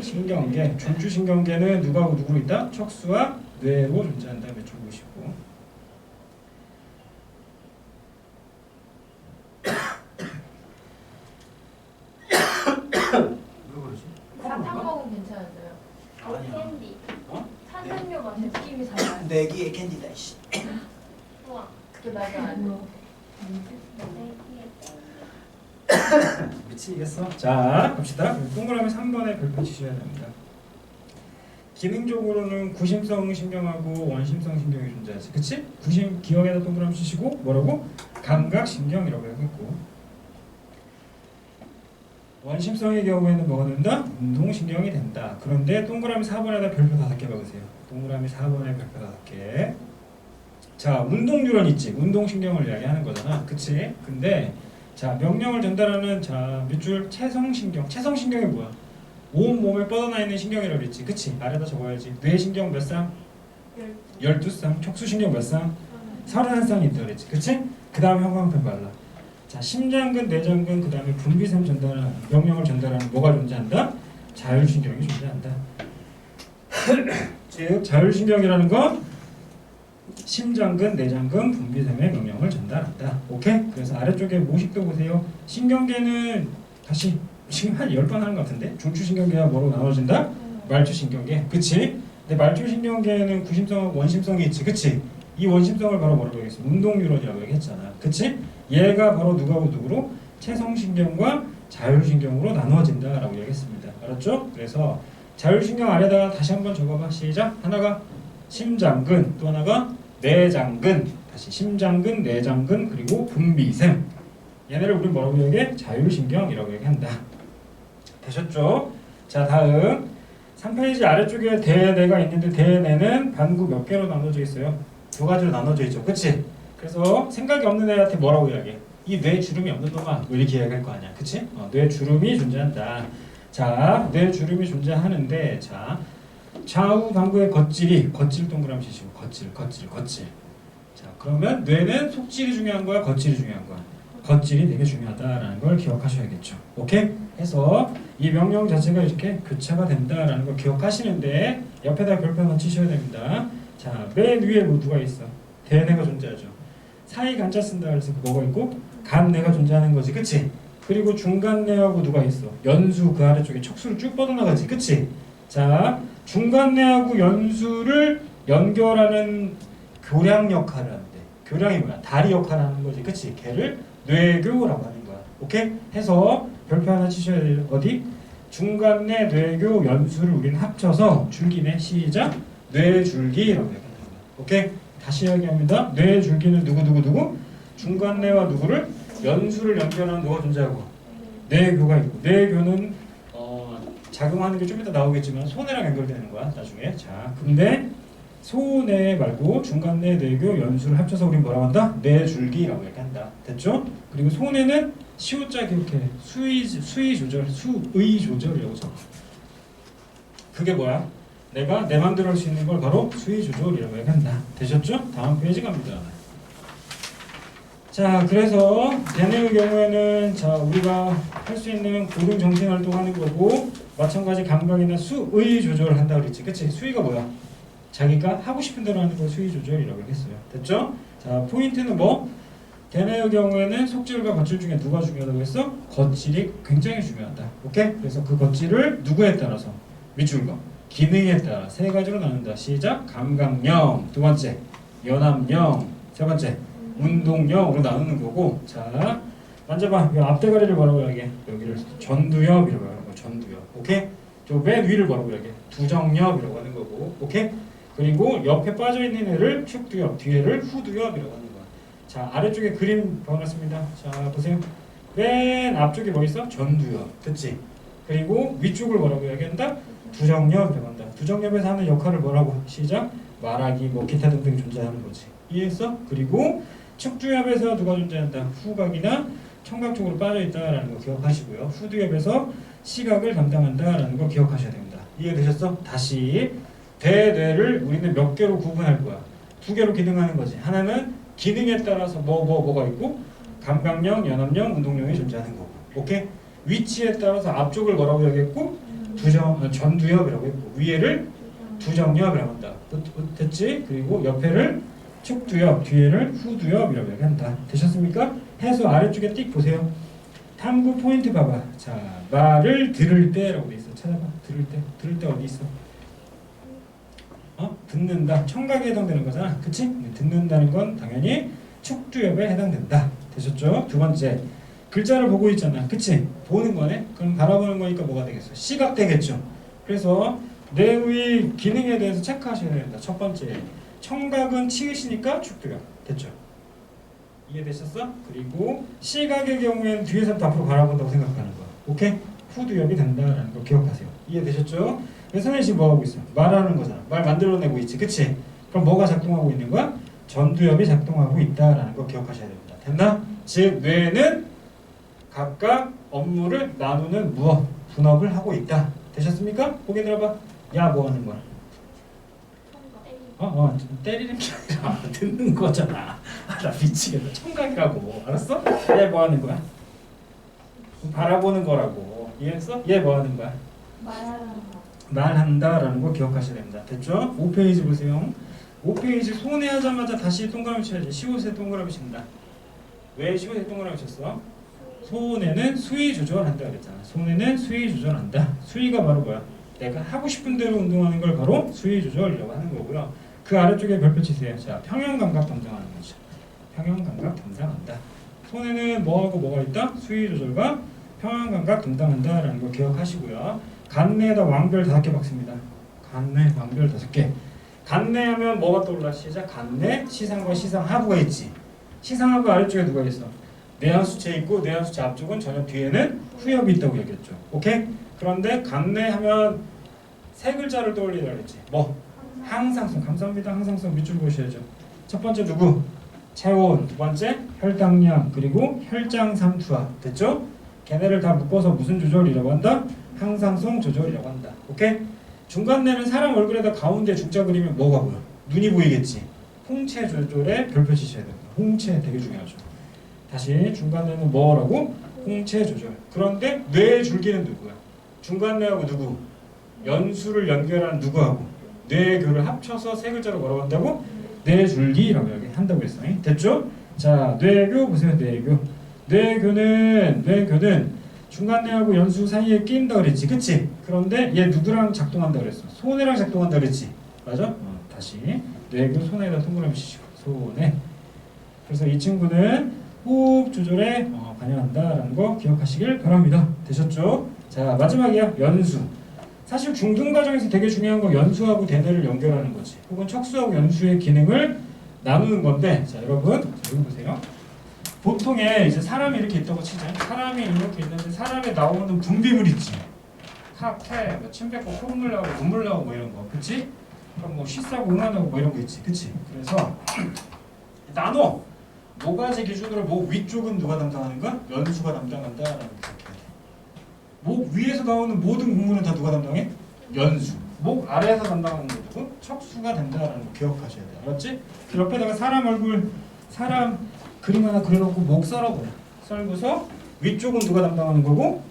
신경계, 중추신경계는 누구하고 누구로 있다? 척수와 뇌로 존재한다. 몇 줄 보시고. 왜 그러지? 사탕 먹으면 괜찮아져요. 아니야. 캔디. 어? 탄산료 맛 느낌이 달라요. 내기의 캔디다 이씨. 우와, 그게 말도 안 돼. 미치겠어? 자, 갑시다. 동그라미 3번에 별표 치셔야 됩니다. 기능적으로는 구심성 신경하고 원심성 신경이 존재하지. 그치? 구심 기억에다 동그라미 치시고 뭐라고? 감각신경이라고 하겠고, 원심성의 경우에는 뭐가 된다? 운동신경이 된다. 그런데 동그라미 4번에다 별표 5개 박으세요. 동그라미 4번에 별표 5개. 자, 운동뉴런 있지. 운동신경을 이야기하는 거잖아. 그치? 근데 자, 명령을 전달하는 자, 밑줄 체성신경. 체성신경이 뭐야? 온 몸에 뻗어나 있는 신경이라고 그랬지. 그치? 아래다 적어야지. 뇌신경 몇 쌍? 12쌍. 척수신경 몇 쌍? 31쌍이 있다 그랬지. 그치? 그 다음에 형광펜 발라. 자, 심장근, 내장근, 그 다음에 분비샘 전달하는, 명령을 전달하는 뭐가 존재한다? 자율신경이 존재한다. 즉, 자율신경이라는 건 심장근, 내장근, 분비샘의 명령을 전달한다. 오케이? 그래서 아래쪽에 모식도 보세요. 신경계는 다시 지금 한 10번 하는 것 같은데, 중추신경계가 뭐로 나눠진다? 말초신경계. 그치? 근데 말초신경계는 구심성하고 원심성이 있지. 그치? 이 원심성을 바로 뭐라고 얘기했어? 운동뉴런이라고 얘기했잖아. 그치? 얘가 바로 누구하고 누구로? 체성신경과 자율신경으로 나누어진다라고 얘기했습니다. 알았죠? 그래서 자율신경 아래다가 다시 한번 적어봐. 시작. 하나가 심장근, 또 하나가 내장근, 다시 심장근, 내장근, 그리고 분비샘. 얘네를 우리 뭐라고 얘기해? 자율신경이라고 얘기한다. 되셨죠? 자, 다음 3페이지 아래쪽에 대뇌가 있는데 대뇌는 반구 몇 개로 나눠져 있어요? 2가지로 나눠져 있죠. 그치? 그래서 생각이 없는 애한테 뭐라고 이야기해? 이 뇌 주름이 없는 놈아, 뭐 이렇게 이야기할 거 아니야. 그치? 뇌 주름이 존재한다. 자, 뇌 주름이 존재하는데, 자, 좌우 반구의 겉질이, 겉질 동그라미 치시고, 겉질. 자, 그러면 뇌는 속질이 중요한 거야, 겉질이 중요한 거야? 겉질이 되게 중요하다라는 걸 기억하셔야겠죠. 오케이? 해서 이 명령 자체가 이렇게 교차가 된다라는 걸 기억하시는데 옆에다 별표 하나 치셔야 됩니다. 자, 맨 위에 뭐 누가 있어? 대뇌가 존재하죠. 사이 간자 쓴다 그래서 뭐가 있고? 간뇌가 존재하는 거지. 그치? 그리고 중간뇌하고 누가 있어? 연수 그 아래쪽에 척수를 쭉 뻗어나가지. 그치? 자, 중간뇌하고 연수를 연결하는 교량 역할을 하는데, 교량이 뭐야? 다리 역할을 하는 거지. 그치? 걔를 뇌교라고 하는 거야. 오케이? 해서 별표 하나 치셔야 돼요. 어디? 중간뇌, 뇌교, 연수를 우리는 합쳐서 줄기네. 시작. 뇌줄기라고 얘기하는 거야. 오케이? 다시 이야기합니다. 뇌줄기는 누구? 중간뇌와 누구를? 연수를 연결하는 누가 존재하고? 뇌교가 있고. 뇌교는 작용하는 게 좀 이따 나오겠지만 소뇌랑 연결되는 거야. 나중에. 자, 근데 소뇌 말고 중간뇌, 뇌교, 연수를 합쳐서 우리 뭐라고 한다? 뇌줄기라고 얘기한다. 됐죠? 그리고 소뇌는 시호자 기억해. 수의 조절이라고 적어. 그게 뭐야? 내가 내 맘대로 할 수 있는 걸 바로 수의 조절이라고 얘기한다. 되셨죠? 다음 페이지 갑니다. 자, 그래서 대뇌의 경우에는 자, 우리가 할 수 있는 고등 정신 활동하는 거고, 마찬가지 감각이나 수의 조절을 한다 그랬지. 그치? 수의가 뭐야? 자기가 하고 싶은 대로 하는 걸 수의 조절이라고 했어요. 됐죠? 자, 포인트는 뭐? 대뇌의 경우에는 속질과 겉질 중에 누가 중요하다고 했어? 겉질이 굉장히 중요하다. 오케이? 그래서 그 겉질을 누구에 따라서? 밑줄과 기능에 따라 3가지로 나눈다. 시작. 감각령, 2번째 연합령, 3번째 운동령으로 나누는 거고. 자, 만져봐. 이 앞대가리를 뭐라고 얘기해? 여기를 전두엽이라고 하는 거. 전두엽. 오케이? 저 맨 위를 뭐라고 얘기해? 두정엽이라고 하는 거고. 오케이? 그리고 옆에 빠져있는 애를 축두엽, 뒤에를 후두엽이라고 하는 거야. 자, 아래쪽에 그림 보았습니다. 자, 보세요. 맨 앞쪽에 뭐 있어? 전두엽. 그치? 그리고 위쪽을 뭐라고 얘기한다? 두정엽이라고 한다. 두정엽에서 하는 역할을 뭐라고? 시작. 말하기, 뭐 기타 등등이 존재하는 거지. 이해했어? 그리고 축두엽에서 누가 존재한다? 후각이나 청각 쪽으로 빠져있다라는 거 기억하시고요. 후두엽에서 시각을 담당한다라는 거 기억하셔야 됩니다. 이해되셨어? 다시 대뇌를 우리는 몇 개로 구분할 거야? 2개로 기능하는 거지. 하나는 기능에 따라서 뭐가 있고, 감각령, 연합령, 운동령이 존재하는 거고. 오케이? 위치에 따라서 앞쪽을 뭐라고 얘기했고, 전두엽이라고 했고 위에를 두정엽이라고 한다. 됐지? 그리고 옆에를 축두엽, 뒤에를 후두엽이라고 얘기한다. 되셨습니까? 해서 아래쪽에 띡 보세요. 탐구 포인트 봐봐. 자, 말을 들을 때라고 돼 있어. 찾아봐. 들을 때 어디 있어? 듣는다. 청각에 해당되는 거잖아. 그치? 듣는다는 건 당연히 축두엽에 해당된다. 되셨죠? 두 번째, 글자를 보고 있잖아. 그치? 보는 거네? 그럼 바라보는 거니까 뭐가 되겠어? 시각 되겠죠? 그래서 뇌의 기능에 대해서 체크하셔야 된다. 첫 번째, 청각은 치읓이니까 축두엽. 됐죠? 이해되셨어? 그리고 시각의 경우에는 뒤에서부터 앞으로 바라본다고 생각하는 거. 오케이? 후두엽이 된다라는 거 기억하세요. 이해되셨죠? 선생님 지금 뭐 하고 있어? 말하는 거잖아. 말 만들어내고 있지. 그치? 그럼 뭐가 작동하고 있는 거야? 전두엽이 작동하고 있다라는 거 기억하셔야 됩니다. 됐나? 즉 뇌는 각각 업무를 나누는 무엇? 분업을 하고 있다. 되셨습니까? 고개 들어봐. 야, 뭐 하는 거야? 때리는 게 아니라 듣는 거잖아. 나 미치겠다. 청각이라고. 알았어? 얘 뭐 하는 거야? 바라보는 거라고. 이해했어? 얘 뭐 하는 거야? 말한다라는 거 기억하셔야 됩니다. 됐죠? 5페이지 보세요. 5페이지 손에 하자마자 다시 동그라미 쳐야지. 15세 동그라미 친다. 왜 15세 동그라미 쳤어? 손에는 수위 조절한다 그랬잖아. 손에는 수위 조절한다. 수위가 바로 뭐야? 내가 하고 싶은 대로 운동하는 걸 바로 수위 조절이라고 하는 거고요. 그 아래쪽에 별표 치세요. 자, 평형 감각 담당하는 거죠. 평형 감각 담당한다. 손에는 뭐하고 뭐가 있다? 수위 조절과 평형 감각 담당한다라는 거 기억하시고요. 간내에다 왕별 5개 박습니다. 간내, 왕별 5개. 간내하면 뭐가 떠올라? 시작. 간내, 시상과 시상하부가 있지. 시상하부 아래쪽에 누가 있어? 내하수체 있고 내하수체 앞쪽은 전혀 뒤에는 후엽이 있다고 얘기했죠. 오케이? 그런데 간내하면 세 글자를 떠올리라 그랬지. 뭐? 항상성. 감사합니다. 항상성 밑줄 보셔야죠. 첫 번째 누구? 체온. 두 번째 혈당량. 그리고 혈장 삼투압. 됐죠? 걔네를 다 묶어서 무슨 조절이라고 한다? 항상성 조절이라고 한다. 오케이? 중간내는 사람 얼굴에다 가운데 중자 그리면 뭐가 보여? 눈이 보이겠지. 홍채 조절에 별표 치셔야 됩니다. 홍채 되게 중요하죠. 다시 중간내는 뭐라고? 홍채 조절. 그런데 뇌의 줄기는 누구야? 중간내하고 누구? 연수를 연결하는 누구하고? 뇌교를 합쳐서 세 글자로 뭐라고 한다고? 뇌줄기라고 한다고 했어. 됐죠? 자, 뇌교 보세요. 뇌교는 중간내하고 연수 사이에 끼인다 그랬지. 그치? 그런데 얘 누구랑 작동한다 그랬어? 손해랑 작동한다 그랬지. 맞아? 다시 뇌교 손에다 동그라미 치시고 손에. 그래서 이 친구는 호흡 조절에 관여한다라는 거 기억하시길 바랍니다. 되셨죠? 자, 마지막이야. 연수. 사실 중등 과정에서 되게 중요한 건 연수하고 대뇌를 연결하는 거지. 혹은 척수하고 연수의 기능을 나누는 건데, 자 여러분 여기 보세요. 보통에 이제 사람이 이렇게 있다고 치죠. 사람이 이렇게 있는데 사람에 나오는 분비물 있지. 탁, 침 뱉고 콧물 나오고 눈물 나오고 뭐 이런 거, 그치? 그럼 뭐 쉬싸고 응안하고 뭐 이런 거 있지, 그치? 그래서 나눠. 모가지 기준으로 목 위쪽은 누가 담당하는가? 연수가 담당한다라는 거 기억해야 돼. 목 위에서 나오는 모든 국물은 다 누가 담당해? 연수. 목 아래에서 담당하는 거 누구? 척수가 된다라는 거 기억하셔야 돼. 알았지? 그 옆에다가 사람 얼굴, 사람 그림 하나 그려놓고 목 썰어버려. 썰고서 위쪽은 누가 담당하는 거고?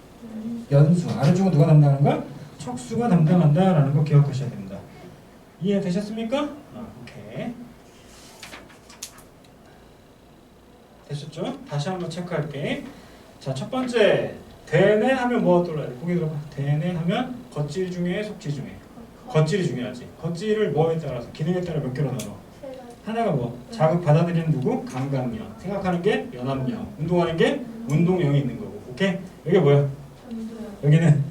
연수. 아래쪽은 누가 담당하는 거야? 척수가 담당한다라는 거 기억하셔야 됩니다. 이해되셨습니까? 오케이. 되셨죠? 다시 한번 체크할게. 자, 첫 번째 대뇌 하면 뭐가 떠올라야 돼? 고개 들어봐. 대뇌 하면 겉질 중에 속질 중에 겉질이 중요하지. 겉질을 뭐에 따라서 기능에 따라 몇 개로 나눠? 하나가 뭐? 자극 받아들이는 누구? 감각령. 생각하는 게 연합령. 운동하는 게 운동령이 있는 거고. 오케이? 여기 뭐야? 여기는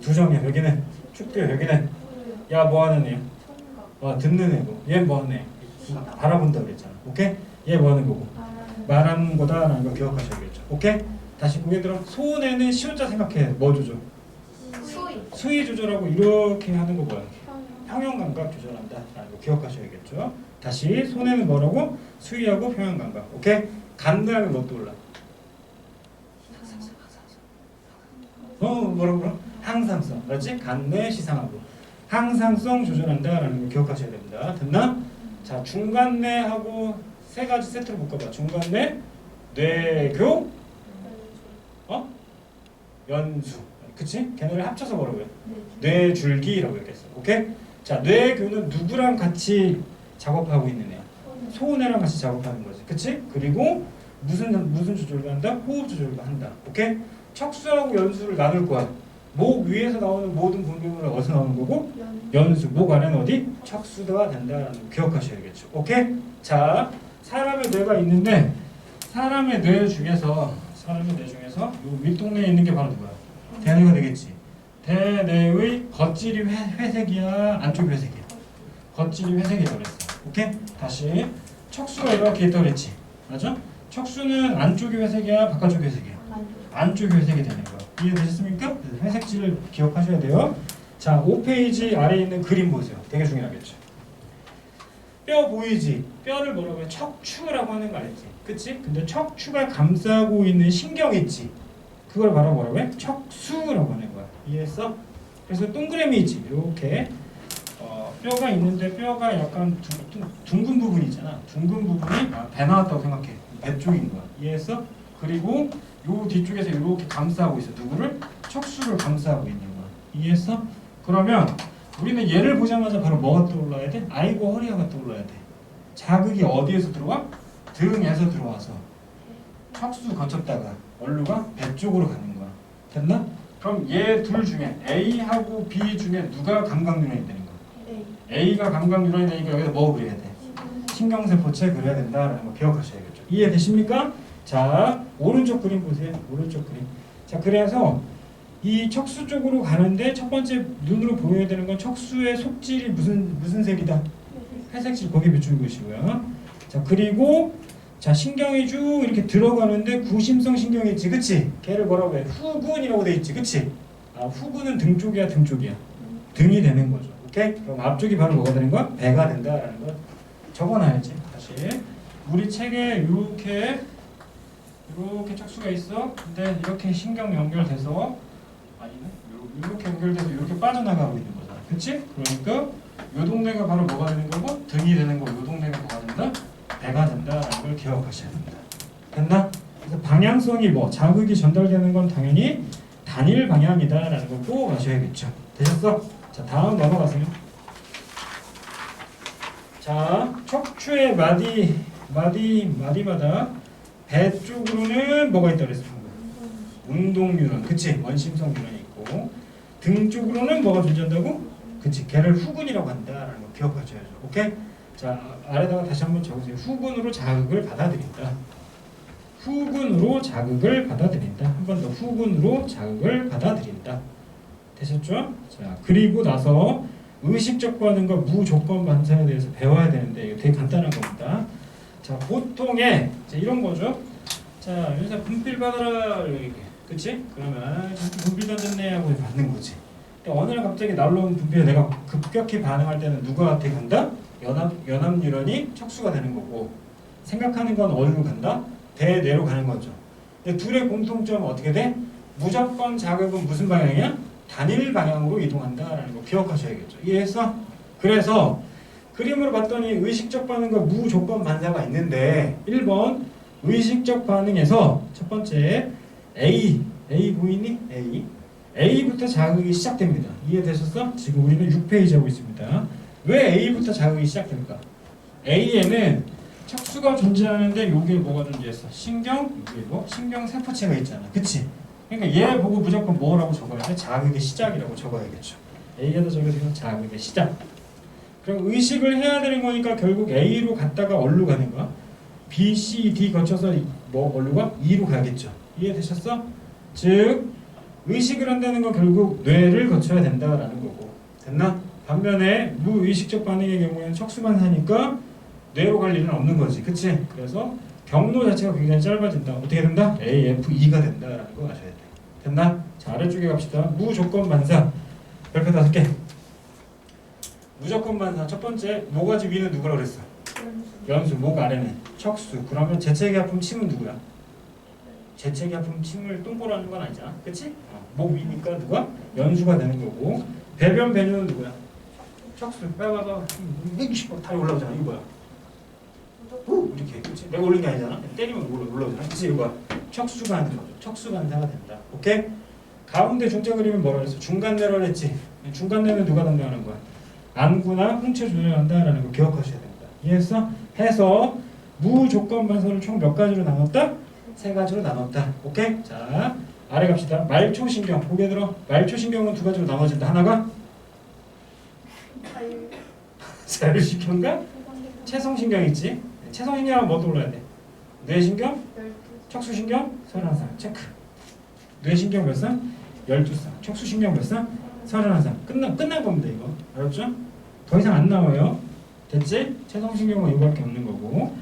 두정이야. 여기는 축두야. 여기는 야 뭐 하는 애야? 듣는 애고. 얘 뭐 하는 애? 바라본다 그랬잖아. 오케이? 얘 뭐 하는 거고? 말하는 거다라는 거 기억하셔야겠죠. 오케이? 다시 고개 들어. 손에는 시온자 생각해. 뭐 조절? 수위 조절하고 이렇게 하는 거 뭐야? 평형 감각 조절한다라는 거 기억하셔야겠죠. 다시 손에는 뭐라고? 수위하고 평형 감각. 오케이? 간다면 뭐 떠올라? 뭐라고? 항상성. 맞지? 간내 시상하고 항상성 조절한다라는 거 기억하셔야 됩니다. 됐나? 자, 중간내하고 세 가지 세트로 묶어봐. 중간내, 뇌교, 연수. 그치? 걔네를 합쳐서 뭐라고 해? 네. 뇌줄기라고 얘기했어. 오케이? 자, 뇌교는 누구랑 같이 작업하고 있는 애야? 소은애랑 같이 작업하는 거지. 그치? 그리고 무슨 조절을 한다? 호흡 조절을 한다. 오케이? 척수하고 연수를 나눌 거야. 목 위에서 나오는 모든 분비물은 어디서 나오는 거고? 연수. 목 안에는 어디? 척수가 된다는 거 기억하셔야겠죠. 오케이? 자, 사람의 뇌가 있는데 사람의 뇌 중에서 요 윗동네에 있는 게 바로 누구야? 대뇌가 되겠지. 대뇌의 겉질이 회색이야, 안쪽이 회색이야? 겉질이 회색이라고 그랬어. 오케이? 다시 척수가 이렇게 있다고 그랬지. 맞아? 척수는 안쪽이 회색이야, 바깥쪽이 회색이야? 안쪽이 회색이 되는 거야. 이해되셨습니까? 회색질을 기억하셔야 돼요. 자, 5페이지 아래에 있는 그림 보세요. 되게 중요하겠죠. 뼈 보이지? 뼈를 뭐라고 해? 척추라고 하는 거 알지? 그치? 근데 척추가 감싸고 있는 신경 있지? 그걸 바로 뭐라고 해? 척수라고 하는 거야. 이해했어? 그래서 동그라미 있지? 이렇게 뼈가 있는데 뼈가 약간 둥근 부분이 있잖아. 둥근 부분이 배 나왔다고 생각해. 배 쪽인 거야. 이해했어? 그리고 요 뒤쪽에서 이렇게 감싸고 있어. 누구를? 척수를 감싸고 있는 거야. 이해했어? 그러면 우리는 얘를 보자마자 바로 뭐가 떠올라야 돼? 아이고 허리가 떠올라야 돼. 자극이 어디에서 들어와? 등에서 들어와서 척수 거쳤다가 얼루가 배 쪽으로 가는 거야. 됐나? 그럼 얘 둘 중에 A하고 B 중에 누가 감각뉴런이 되는 거야? A가 감각뉴런이 되니까 여기다 뭐 그려야 돼? 신경세포체 그려야 된다라는 거 기억하셔야겠죠. 이해되십니까? 자, 오른쪽 그림 보세요. 오른쪽 그림. 자, 그래서 이 척수 쪽으로 가는데 첫 번째 눈으로 보여야 되는 건 척수의 속질이 무슨 색이다? 회색질 거기에 비추는 것이고요. 자, 그리고 자, 신경이 쭉 이렇게 들어가는데 구심성 신경이 있지, 그치? 걔를 뭐라고 해? 후근이라고 돼 있지, 그치? 후근은 등 쪽이야, 등 쪽이야? 등이 되는 거죠. 오케이? 그럼 앞쪽이 바로 뭐가 되는 거야? 배가 된다라는 거 적어놔야지. 다시 우리 책에 이렇게 척수가 있어. 근데 이렇게 신경 연결돼서 아니네. 이렇게 연결돼서 이렇게 빠져나가고 있는 거잖아. 그치? 그러니까 요 동네가 바로 뭐가 되는 거고 등이 되는 거고 요 동네가 뭐가 된다? 배가 된다라는 걸 기억하셔야 됩니다. 됐나? 그래서 방향성이 뭐 자극이 전달되는 건 당연히 단일 방향이다라는 걸 꼭 아셔야겠죠. 되셨어? 자, 다음 넘어가세요. 자, 척추의 마디마다 배 쪽으로는 뭐가 있다고 그랬어? 운동뉴런, 그치? 원심성 뉴런이 있고 등 쪽으로는 뭐가 존재한다고? 그치? 걔를 후근이라고 한다라는 거 기억하셔야죠. 오케이? 자, 아래다가 다시 한번 적으세요. 후근으로 자극을 받아들인다. 후근으로 자극을 받아들인다. 한 번 더 후근으로 자극을 받아들인다. 되셨죠? 자, 그리고 나서 의식적 반응과 무조건 반사에 대해서 배워야 되는데 이거 되게 간단한 겁니다. 자, 보통의 이런 거죠. 자, 여기서 분필 받아라 이렇게, 그치? 그러면 분필 던졌네 하고 받는 거지. 근데 어느 날 갑자기 날라온 분필에 내가 급격히 반응할 때는 누구한테 간다? 연합뉴런이 척수가 되는 거고 생각하는 건 어디로 간다? 대뇌로 가는 거죠. 근데 둘의 공통점은 어떻게 돼? 무조건 자극은 무슨 방향이야? 단일 방향으로 이동한다라는 거 기억하셔야겠죠. 이해했어? 그래서 그림으로 봤더니 의식적 반응과 무조건 반사가 있는데 1번 의식적 반응에서 첫 번째 A 보이니? A부터 자극이 시작됩니다. 이해되셨어? 지금 우리는 6페이지 하고 있습니다. 왜 A부터 자극이 시작될까? A에는 척수가 존재하는데 여기에 뭐가 존재했어? 신경세포체가 있잖아. 그치? 그러니까 얘 보고 무조건 뭐라고 적어야 돼? 자극의 시작이라고 적어야겠죠. A에다 적어서 자극의 시작. 그럼 의식을 해야 되는 거니까 결국 A로 갔다가 어디로 가는 거야? B, C, D 거쳐서 뭐 어디로 가? E로 가겠죠. 이해되셨어? 즉 의식을 한다는 건 결국 뇌를 거쳐야 된다라는 거고. 됐나? 반면에 무의식적 반응의 경우에는 척수만 하니까 뇌로 갈 일은 없는 거지. 그치? 그래서 경로 자체가 굉장히 짧아진다. 어떻게 된다? AFE가 된다라는 거 아셔야 돼. 됐나? 자, 아래쪽에 갑시다. 무조건 반사. 별표 5개. 무조건 반사. 첫 번째, 모가지 위는 누구라고 그랬어? 연수. 목 아래는 척수. 그러면 재채기 아픔 침은 누구야? 재채기 아픔 침을 똥보로 하는 건 아니잖아. 그치? 목 위니까 누가? 연수가 되는 거고. 배변 배뇨는 누구야? 척수. 빼봐봐. 다리 올라오잖아. 이거 뭐야? 이렇게. 그치? 내가 올린 게 아니잖아. 때리면 올라오잖아. 그치? 이거 뭐야? 척수가 하는 거죠. 척수 반사가 된다. 오케이? 가운데 중자 그리면 뭐라 그랬어? 중간내로 했지. 중간내는 누가 담당하는 거야? 안구나 홍채 조절한다라는 거 기억하셔야 됩니다. 이해했어? 해서 무조건 반사를 총 몇 가지로 나눴다? 세 가지로 나눴다. 오케이? 자, 아래 갑시다. 말초신경. 고개 들어. 말초신경은 두 가지로 나눠진다. 하나가 자율신경과 체성신경 있지? 체성신경은 뭐 떠올라야 돼? 뇌신경, 12. 척수신경, 31상. 체크. 뇌신경 몇 상? 12상. 척수신경 몇 상? 31상. 끝난 겁니다, 이거. 알았죠? 더 이상 안 나와요. 됐지? 체성신경은 이거밖에 없는 거고.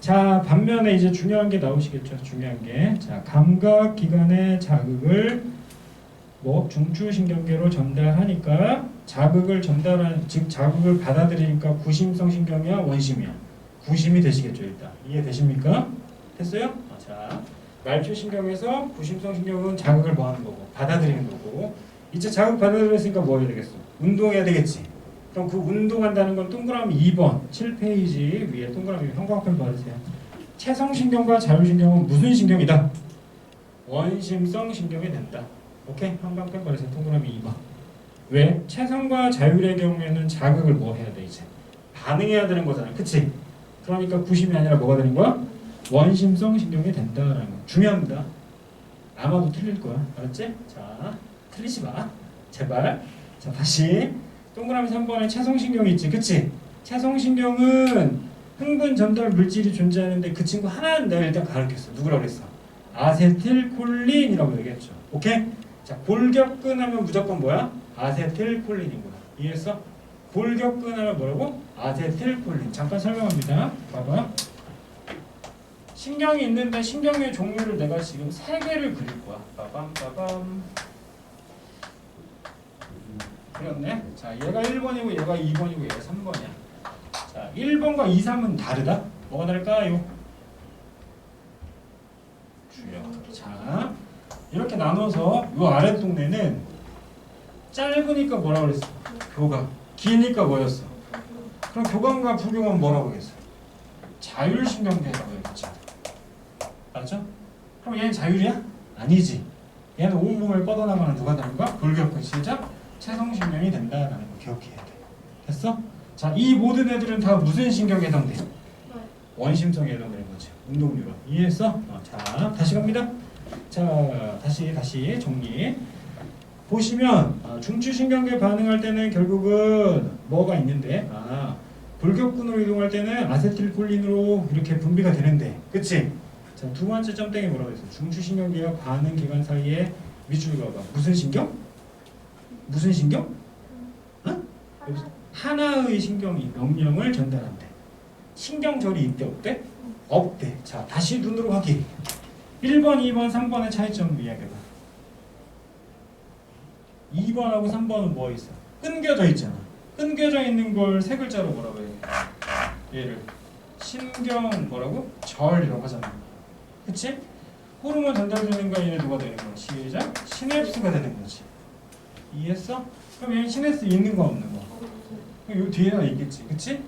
자, 반면에 이제 중요한 게 나오시겠죠. 중요한 게. 자, 감각기관의 자극을 뭐 중추신경계로 전달하니까 자극을 전달한 즉 자극을 받아들이니까 구심성 신경이야, 원심이야. 구심이 되시겠죠, 일단. 이해되십니까? 됐어요? 자, 말초신경에서 구심성 신경은 자극을 뭐 하는 거고 받아들이는 거고 이제 자극 받아들였으니까 뭐 해야 되겠어? 운동해야 되겠지. 그럼 그 운동한다는 건 동그라미 2번 7페이지 위에 동그라미 형광펜 받으세요. 체성신경과 자율신경은 무슨 신경이다? 원심성 신경이 된다. 오케이? 형광펜 받으세요. 동그라미 2번. 왜? 체성과 자율의 경우에는 자극을 뭐 해야 돼 이제? 반응해야 되는 거잖아. 그치? 그러니까 구심이 아니라 뭐가 되는 거야? 원심성 신경이 된다라는 거. 중요합니다. 아마도 틀릴 거야. 알았지? 자, 틀리지 마. 제발. 자, 다시. 동그라미 3번에 체성신경이 있지. 그치? 체성신경은 흥분 전달 물질이 존재하는데 그 친구 하나는 내가 일단 가르쳤어. 누구라고 그랬어? 아세틸콜린이라고 얘기했죠. 오케이? 자, 골격근 하면 무조건 뭐야? 아세틸콜린인 거야. 이해했어? 골격근 하면 뭐라고? 아세틸콜린. 잠깐 설명합니다. 봐봐. 신경이 있는데 신경의 종류를 내가 지금 3개를 그릴 거야. 빠밤. 그렸네. 자, 얘가 1번이고 얘가 2번이고 얘가 3번이야. 자, 1번과 2, 3은 다르다. 뭐가 다를까요? 주역. 자, 이렇게 나눠서 요 아래 동네는 짧으니까 뭐라고 그랬어? 교감. 기니까 뭐였어? 그럼 교감과 부교감은 뭐라고 그랬어? 자율신경계라고 했지. 맞죠? 그럼 얘는 자율이야? 아니지. 얘는 온몸을 뻗어나가는 누가 되는 거야? 골격근 시작 체성신경이 된다라는 거 기억해야 돼. 됐어? 자, 이 모든 애들은 다 무슨 신경에 해당돼? 원심성에 해당되는 거지. 운동류가. 이해했어? 자, 다시 갑니다. 자, 다시 정리. 보시면 중추신경계 반응할 때는 결국은 뭐가 있는데 골격근으로 이동할 때는 아세틸콜린으로 이렇게 분비가 되는데, 그치? 자, 두 번째 점땡이 뭐라고 했어? 중추신경계와 반응기관 사이에 밑줄 봐봐. 무슨 신경? 무슨 신경? 어? 하나의 신경이 명령을 전달한대. 신경절이 있대 없대? 없대. 자, 다시 눈으로 확인. 1번, 2번, 3번의 차이점 이야기해봐. 2번하고 3번은 뭐 있어? 끊겨져 있잖아. 끊겨져 있는 걸 세 글자로 뭐라고 해? 얘를 신경 뭐라고? 절이라고 하잖아. 그치? 호르몬 전달되는 거 얘네 누가 되는 거야? 시작. 시냅스가 되는 거지. 이해했어? 그럼 얘는 시냅스 있는 거 없는 거? 그럼 요 뒤에나 있겠지. 그치?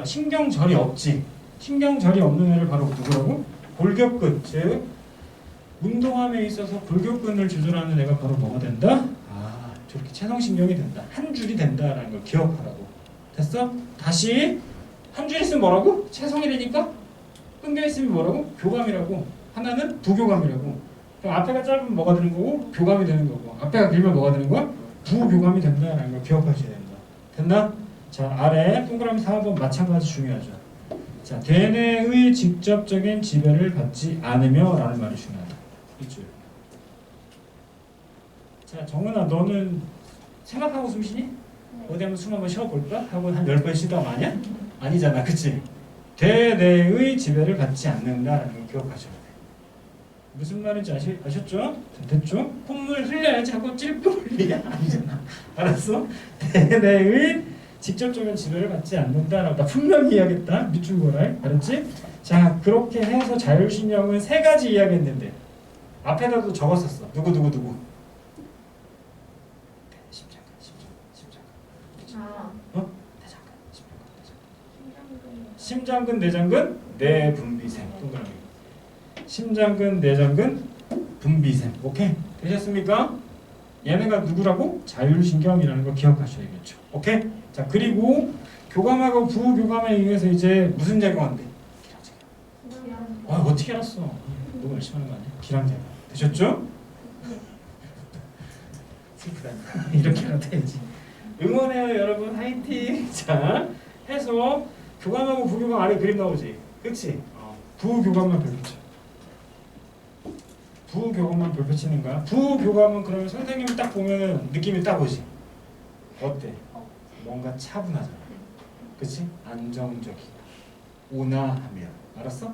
신경절이 없지. 신경절이 없는 애를 바로 누구라고? 골격근. 즉 운동함에 있어서 골격근을 조절하는 애가 바로 뭐가 된다? 저렇게 체성신경이 된다. 한 줄이 된다라는 걸 기억하라고. 됐어? 다시 한 줄 있으면 뭐라고? 체성이 되니까 끊겨 있으면 뭐라고? 교감이라고. 하나는 부교감이라고. 그럼 앞에가 짧으면 뭐가 되는 거고? 교감이 되는 거고. 앞에가 길면 뭐가 되는 거야? 부교감이 된다라는 걸 기억하셔야 된다. 됐나? 자, 아래 동그라미 4번 마찬가지 중요하죠. 자, 대뇌의 직접적인 지배를 받지 않으며 라는 말이 중요하다. 이 줄. 자, 정은아, 너는 생각하고 숨 쉬니? 어디 한번 숨 한번 쉬어볼까? 하고 한 10번 쉬다 마냐? 아니잖아, 그치? 대뇌의 지배를 받지 않는다라는 걸 기억하셔야 돼. 무슨 말인지 아셨죠? 됐죠? 콧물 흘려야지 하고 찔끔 흘리냐? 아니잖아. 알았어? 대뇌의 직접적인 지배를 받지 않는다라고 나 분명히 이야기했다. 밑줄 보라. 알았지? 자, 그렇게 해서 자율신경은 3가지 이야기했는데 앞에다도 적었었어. 누구 심장근, 내장근, 내분비샘. 동그라미. 심장근, 내장근, 분비샘. 오케이? 되셨습니까? 얘네가 누구라고? 자율신경이라는 거 기억하셔야겠죠. 오케이? 자, 그리고 교감하고 부교감에 의해서 이제 무슨 작용한대? 기량작용. 아, 어떻게 알았어? 너무 열심히 하는 거 아니야? 기량작용. 되셨죠? 슬프다. 이렇게 하면 되지. 응원해요, 여러분. 화이팅. 자, 해서 교감하고 부교감 아래 그림 나오지? 그치? 부교감만 별표쳐. 부교감만 별표치는 거야. 부교감은 그러면 선생님이 딱 보면 느낌이 딱 오지? 어때? 뭔가 차분하잖아. 그치? 안정적이고 온화하며. 알았어?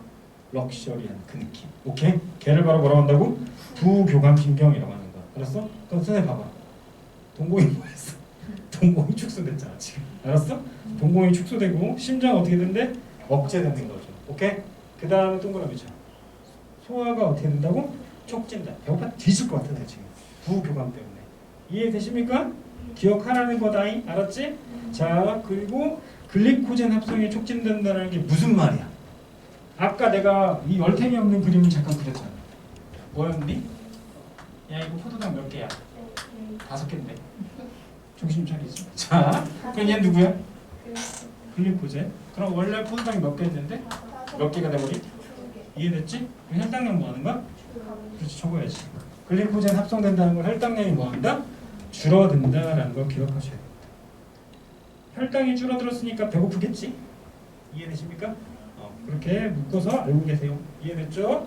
럭셔리한 그 느낌. 오케이? 걔를 바로 뭐라고 한다고? 부교감신경이라고 하는 거야. 알았어? 그럼 선생님 봐봐. 동공이 뭐였어? 동공이 축소됐잖아 지금. 알았어? 동공이 축소되고 심장 어떻게 된대? 억제되는 거죠. 오케이? 그 다음에 동그라미죠. 소화가 어떻게 된다고? 촉진다. 배고파 뒤질 것 같아 내 지금. 부교감 때문에. 이해되십니까? 기억하라는 거다잉. 알았지? 자, 그리고 글리코젠 합성이 촉진된다는 게 무슨 말이야? 아까 내가 이 열탱이 없는 그림을 잠깐 그렸잖아. 뭐였니? 야, 이거 포도당 몇 개야? 5개인데. 정신 차리지. 자, 그럼 얘 누구야? 글리코젠. 그럼 원래 포도당이 몇 개였는데 몇 개가 돼버리? 이해됐지? 그럼 혈당량 뭐 하는 거야? 그렇지, 적어야지. 글리코젠 합성된다는 걸 혈당량이 뭐 한다? 줄어든다라는 걸 기억하셔야 됩니다. 혈당이 줄어들었으니까 배고프겠지? 이해되십니까? 그렇게 묶어서 알고 계세요. 이해됐죠?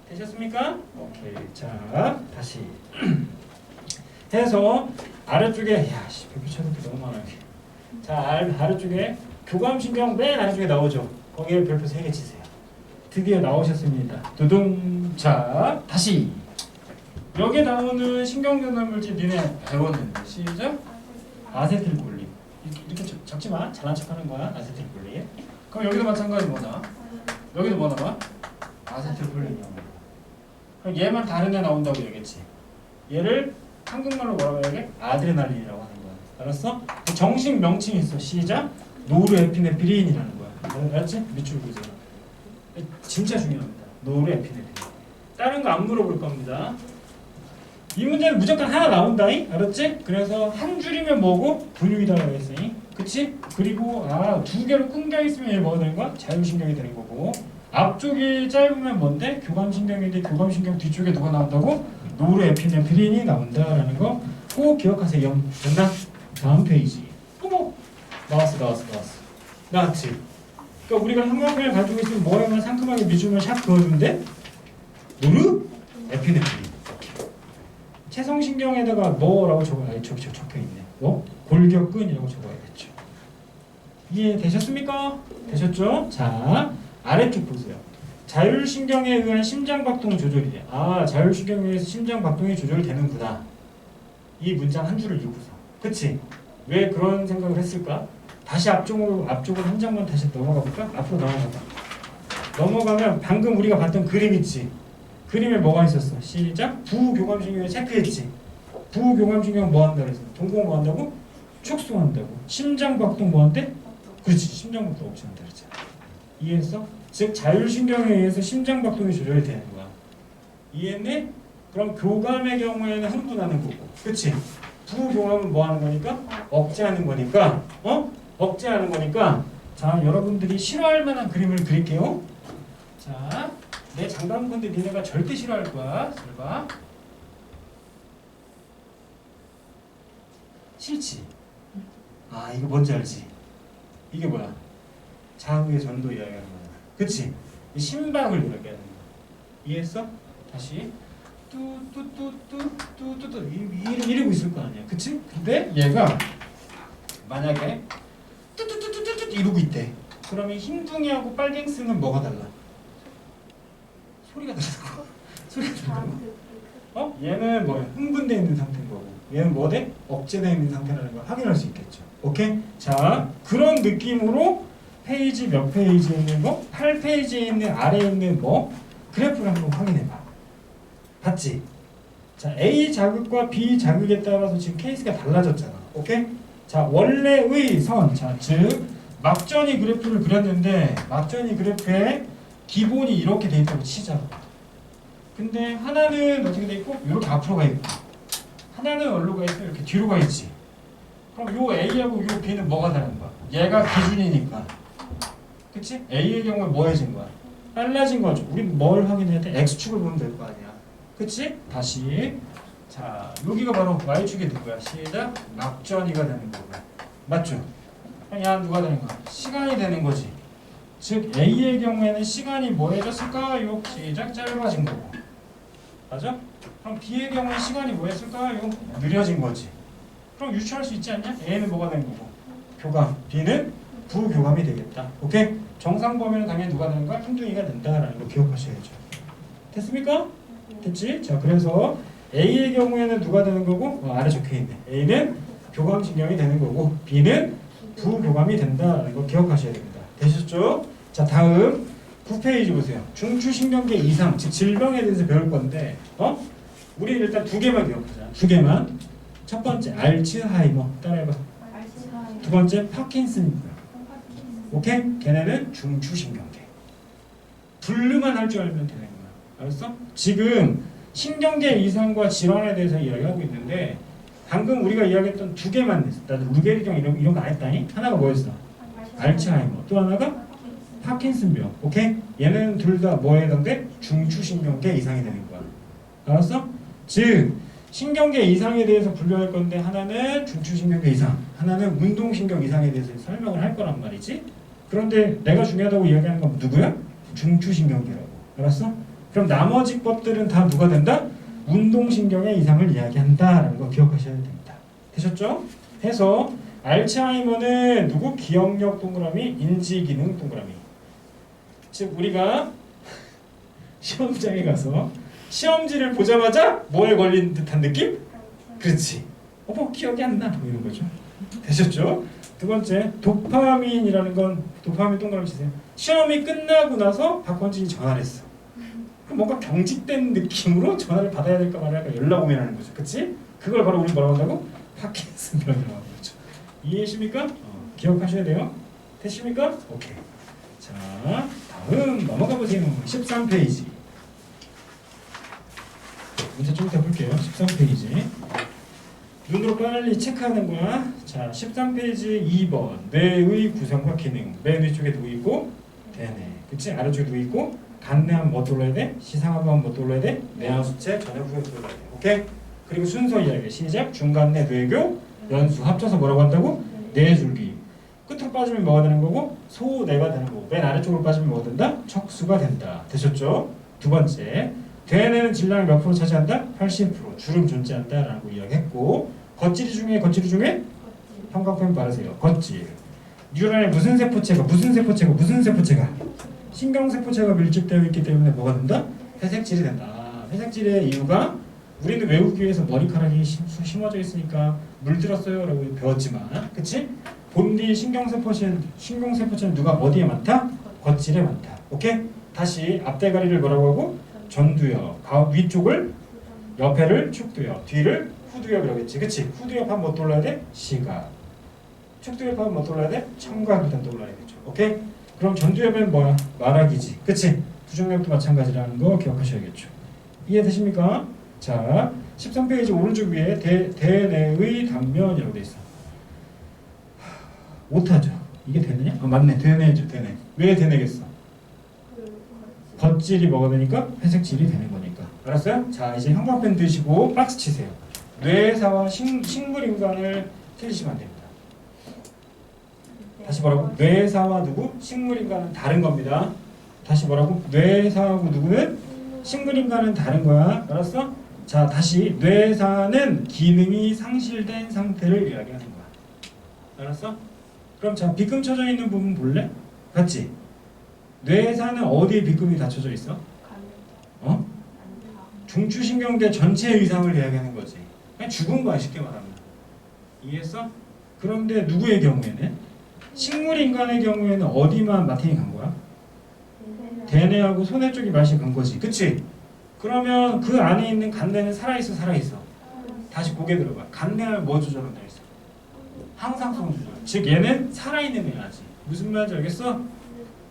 되셨습니까? 오케이. 자, 다시 해서 아래쪽에 야씨 별표쳐도 너무 많아. 자, 아래쪽에 교감신경 맨 아래쪽에 나오죠. 거기에 별표 3개 치세요. 드디어 나오셨습니다. 두둥. 자, 다시 여기 나오는 신경전달물질 니네 배웠는데 시작. 아세틸콜린. 이렇게 적지 마. 잘난 척하는 거야. 아세틸콜린. 그럼 여기도 마찬가지 뭐나? 여기도 뭐 나와? 아세틸콜린이 나옵니다. 그럼 얘만 다른 애 나온다고 얘기했지. 얘를 한국말로 뭐라고 얘기해? 아드레날린이라고 하는 거야. 알았어? 정식 명칭이 있어. 시작. 노르에피네프린이라는 거야. 알았지? 밑줄 그리잖아. 진짜 중요합니다. 노르에피네프린. 다른 거 안 물어볼 겁니다. 이 문제는 무조건 하나 나온다잉. 알았지? 그래서 한 줄이면 뭐고? 근육이다라고 했으니. 그치? 그리고 2개로 끊겨 있으면 얘 뭐가 되는 거야? 자율신경이 되는 거고. 앞쪽이 짧으면 뭔데? 교감신경인데 교감신경 뒤쪽에 누가 나온다고? 노르에피네프린이 나온다라는 거 꼭 기억하세요. 됐나? 다음 페이지. 어머! 나왔어. 나왔지? 그러니까 우리가 형광펜을 가지고 있으면 뭐에만 상큼하게 미주면 샥 그어주는데 노르에피네프린. 체성신경에다가 뭐라고 저기 적혀있네. 뭐? 골격근이라고 적어야겠죠. 이해되셨습니까? 되셨죠? 자, 아래쪽 보세요. 자율신경에 의한 심장박동 조절이래. 자율신경에 의해서 심장박동이 조절되는구나. 이 문장 한 줄을 읽고서. 그치? 왜 그런 생각을 했을까? 다시 앞쪽으로 한 장만 다시 넘어가 볼까? 앞으로 넘어가봐. 넘어가면 방금 우리가 봤던 그림 있지? 그림에 뭐가 있었어? 시작. 부교감신경을 체크했지. 부교감신경 뭐 한다고 했어? 동공 뭐 한다고? 축소한다고. 심장박동 뭐 한대? 그렇지. 심장박동 억제한다 그랬잖아. 이해했어? 즉 자율신경에 의해서 심장박동이 조절이 되는 거야. 이해했니? 그럼 교감의 경우에는 흥분하는 거고. 그렇지? 부교감은 뭐 하는 거니까? 억제하는 거니까. 억제하는 거니까. 자, 여러분들이 싫어할 만한 그림을 그릴게요. 자, 내 장담 건데 니네가 절대 싫어할 거야. 잘 봐. 싫지? 이거 뭔지 알지? 이게 뭐야? 자극의 전도 이야기하는 거야. 그치? 이 심박을 이렇게 하는 거야. 이해했어? 다시. 뚜뚜뚜뚜뚜뚜뚜 이러고 있을 거 아니야. 그치? 근데 얘가 만약에 뚜뚜뚜뚜뚜 이러고 있대. 그러면 흰둥이하고 빨갱스는 뭐가 달라? 소리가 다르다고. 소리가 다르다고. 얘는 뭐야? 흥분되어 있는 상태인 거고. 얘는 뭐 돼? 억제되어 있는 상태라는 걸 확인할 수 있겠죠. 오케이? 자, 그런 느낌으로 페이지 몇 페이지에 있는 거? 8페이지에 있는 아래에 있는 뭐? 그래프를 한번 확인해봐. 봤지? 자, A 자극과 B 자극에 따라서 지금 케이스가 달라졌잖아. 오케이? 자, 원래의 선. 자, 즉 막전이 그래프를 그렸는데 막전이 그래프에 기본이 이렇게 돼 있다고 치자. 근데 하나는 어떻게 돼 있고 이렇게 앞으로 가 있고 하나는 어디로 가 있어? 이렇게 뒤로 가 있지. 그럼 요 A하고 요 B는 뭐가 다른 거야? 얘가 기준이니까. 그치? A의 경우에 뭐 해진 거야? 빨라진 거죠. 우린 뭘 확인해야 돼? X축을 보면 될 거 아니야. 그치? 다시. 자, 여기가 바로 Y축이 누구야? 시작. 막전이가 되는 거고. 맞죠? 야, 누가 되는 거야? 시간이 되는 거지. 즉, A의 경우에는 시간이 뭐 해졌을까요? 시작. 짧아진 거고. 맞아? 그럼 B의 경우에 시간이 뭐 했을까요? 느려진 거지. 그럼 유추할 수 있지 않냐? A는 뭐가 되는 거고? 교감. B는 부교감이 되겠다. 오케이? 정상 범위는 당연히 누가 되는 거야? 흰둥이가 된다라는 거 기억하셔야죠. 됐습니까? 됐지? 자, 그래서 A의 경우에는 누가 되는 거고? 아래 적혀있네. A는 교감신경이 되는 거고 B는 부교감이 된다라는 거 기억하셔야 됩니다. 되셨죠? 자, 다음 9페이지 보세요. 중추신경계 이상, 즉 질병에 대해서 배울 건데 우리 일단 두 개만 기억하자. 두 개만. 첫 번째 알츠하이머 따라해봐. 두 번째 파킨슨입니다. 오케이? 걔네는 중추신경계. 분류만 할 줄 알면 되는 거야. 알았어? 지금 신경계 이상과 질환에 대해서 이야기하고 있는데 방금 우리가 이야기했던 두 개만 했어. 나도 루게리병 이런 거 안 했다니? 하나가 뭐였어? 알츠하이머. 또 하나가 파킨슨병. 오케이? 얘는 둘 다 뭐 해당돼? 중추신경계 이상이 되는 거야. 알았어? 즉 신경계 이상에 대해서 분류할 건데 하나는 중추신경계 이상, 하나는 운동신경 이상에 대해서 설명을 할 거란 말이지. 그런데 내가 중요하다고 이야기하는 건 누구야? 중추신경계라고. 알았어? 그럼 나머지 것들은 다 누가 된다? 운동신경의 이상을 이야기한다라는 거 기억하셔야 됩니다. 되셨죠? 해서 알츠하이머는 누구? 기억력 동그라미, 인지기능 동그라미. 즉 우리가 시험장에 가서 시험지를 보자마자 뭐에 걸린 듯한 느낌? 그렇지. 뭐 기억이 안 나. 뭐 이런 거죠. 되셨죠? 두 번째 도파민이라는 건 도파민 동그라미 치세요. 시험이 끝나고 나서 박원진이 전화를 했어. 그럼 뭔가 경직된 느낌으로 전화를 받아야 될까 말아야 할까 연락 오면 하는 거죠. 그치? 그걸 바로 우리 뭐라고 한다고? 파킨슨병이라고 하는 거죠. 이해하십니까? 기억하셔야 돼요. 됐습니까? 오케이. 자, 다음 넘어가 보세요. 13페이지. 문제 좀 이따 볼게요. 13페이지. 눈으로 빨리 체크하는 거야. 자, 13페이지 2번. 뇌의 구성과 기능. 맨 위쪽에 누구 있고? 대뇌. 그치? 아래쪽에 누구 있고? 간내하면 뭐 떠올라야 돼? 시상하면 뭐 떠올라야 돼? 내하수체, 전해후에 떠올라야 돼. 오케이? 그리고 순서 이야기. 시작. 중간내, 뇌교, 연수. 합쳐서 뭐라고 한다고? 뇌줄기. 끝으로 빠지면 뭐가 되는 거고? 소뇌가 되는 거고. 맨 아래쪽으로 빠지면 뭐가 된다? 척수가 된다. 되셨죠? 두 번째. 대뇌는 질량이 몇 프로 차지한다? 80%. 주름 존재한다라고 이야기했고 겉질 중에 형광펜 바르세요. 겉질. 뉴런에 무슨 세포체가 신경세포체가 밀집되어 있기 때문에 뭐가 된다? 회색질이 된다. 회색질의 이유가 우리는 외우기 위해서 머리카락이 심어져 있으니까 물들었어요 라고 배웠지만 그치? 본디 신경세포체는 누가 어디에 많다? 겉질에 많다. 오케이? 다시 앞대가리를 뭐라고 하고? 전두엽, 위쪽을 옆에를 축두엽, 뒤를 후두엽이라겠지, 그치? 후두엽 하면 뭐 떠올라야 돼? 시각. 축두엽 하면 뭐 떠올라야 돼? 청각 일단 떠올라야겠죠. 오케이? 그럼 전두엽은 뭐야? 말하기지, 그치? 부정력도 마찬가지라는 거 기억하셔야겠죠. 이해되십니까? 자, 13페이지 오른쪽 위에 대뇌의 단면이라고 돼 있어. 못하죠. 이게 대뇌냐? 맞네, 대뇌죠, 대뇌. 왜 대뇌겠어? 겉질이 뭐가 되니까? 회색질이 되는 거니까. 알았어요? 자, 이제 형광펜 드시고 박스 치세요. 뇌사와 식물인간을 틀리시면 안 됩니다. 다시 뭐라고? 뇌사와 누구? 식물인간은 다른 겁니다. 다시 뭐라고? 뇌사하고 누구는? 식물인간은 다른 거야. 알았어? 자, 다시 뇌사는 기능이 상실된 상태를 이야기하는 거야. 알았어? 그럼 자, 빗금 쳐져 있는 부분 볼래? 봤지? 뇌사는 어디에 빗금이 닫혀져 있어? 중추신경계 전체 이상을 이야기하는 거지. 그냥 죽은 거야, 쉽게 말하면. 이해했어? 그런데 누구의 경우에는? 식물인간의 경우에는 어디만 마틴이 간 거야? 대뇌하고 소뇌 쪽이 맛이 간 거지. 그치? 그러면 그 안에 있는 간내는 살아있어? 다시 고개 들어봐. 간내하면 뭐 조절한다 했어? 항상성 조절. 즉 얘는 살아있는 애야지. 무슨 말인지 알겠어?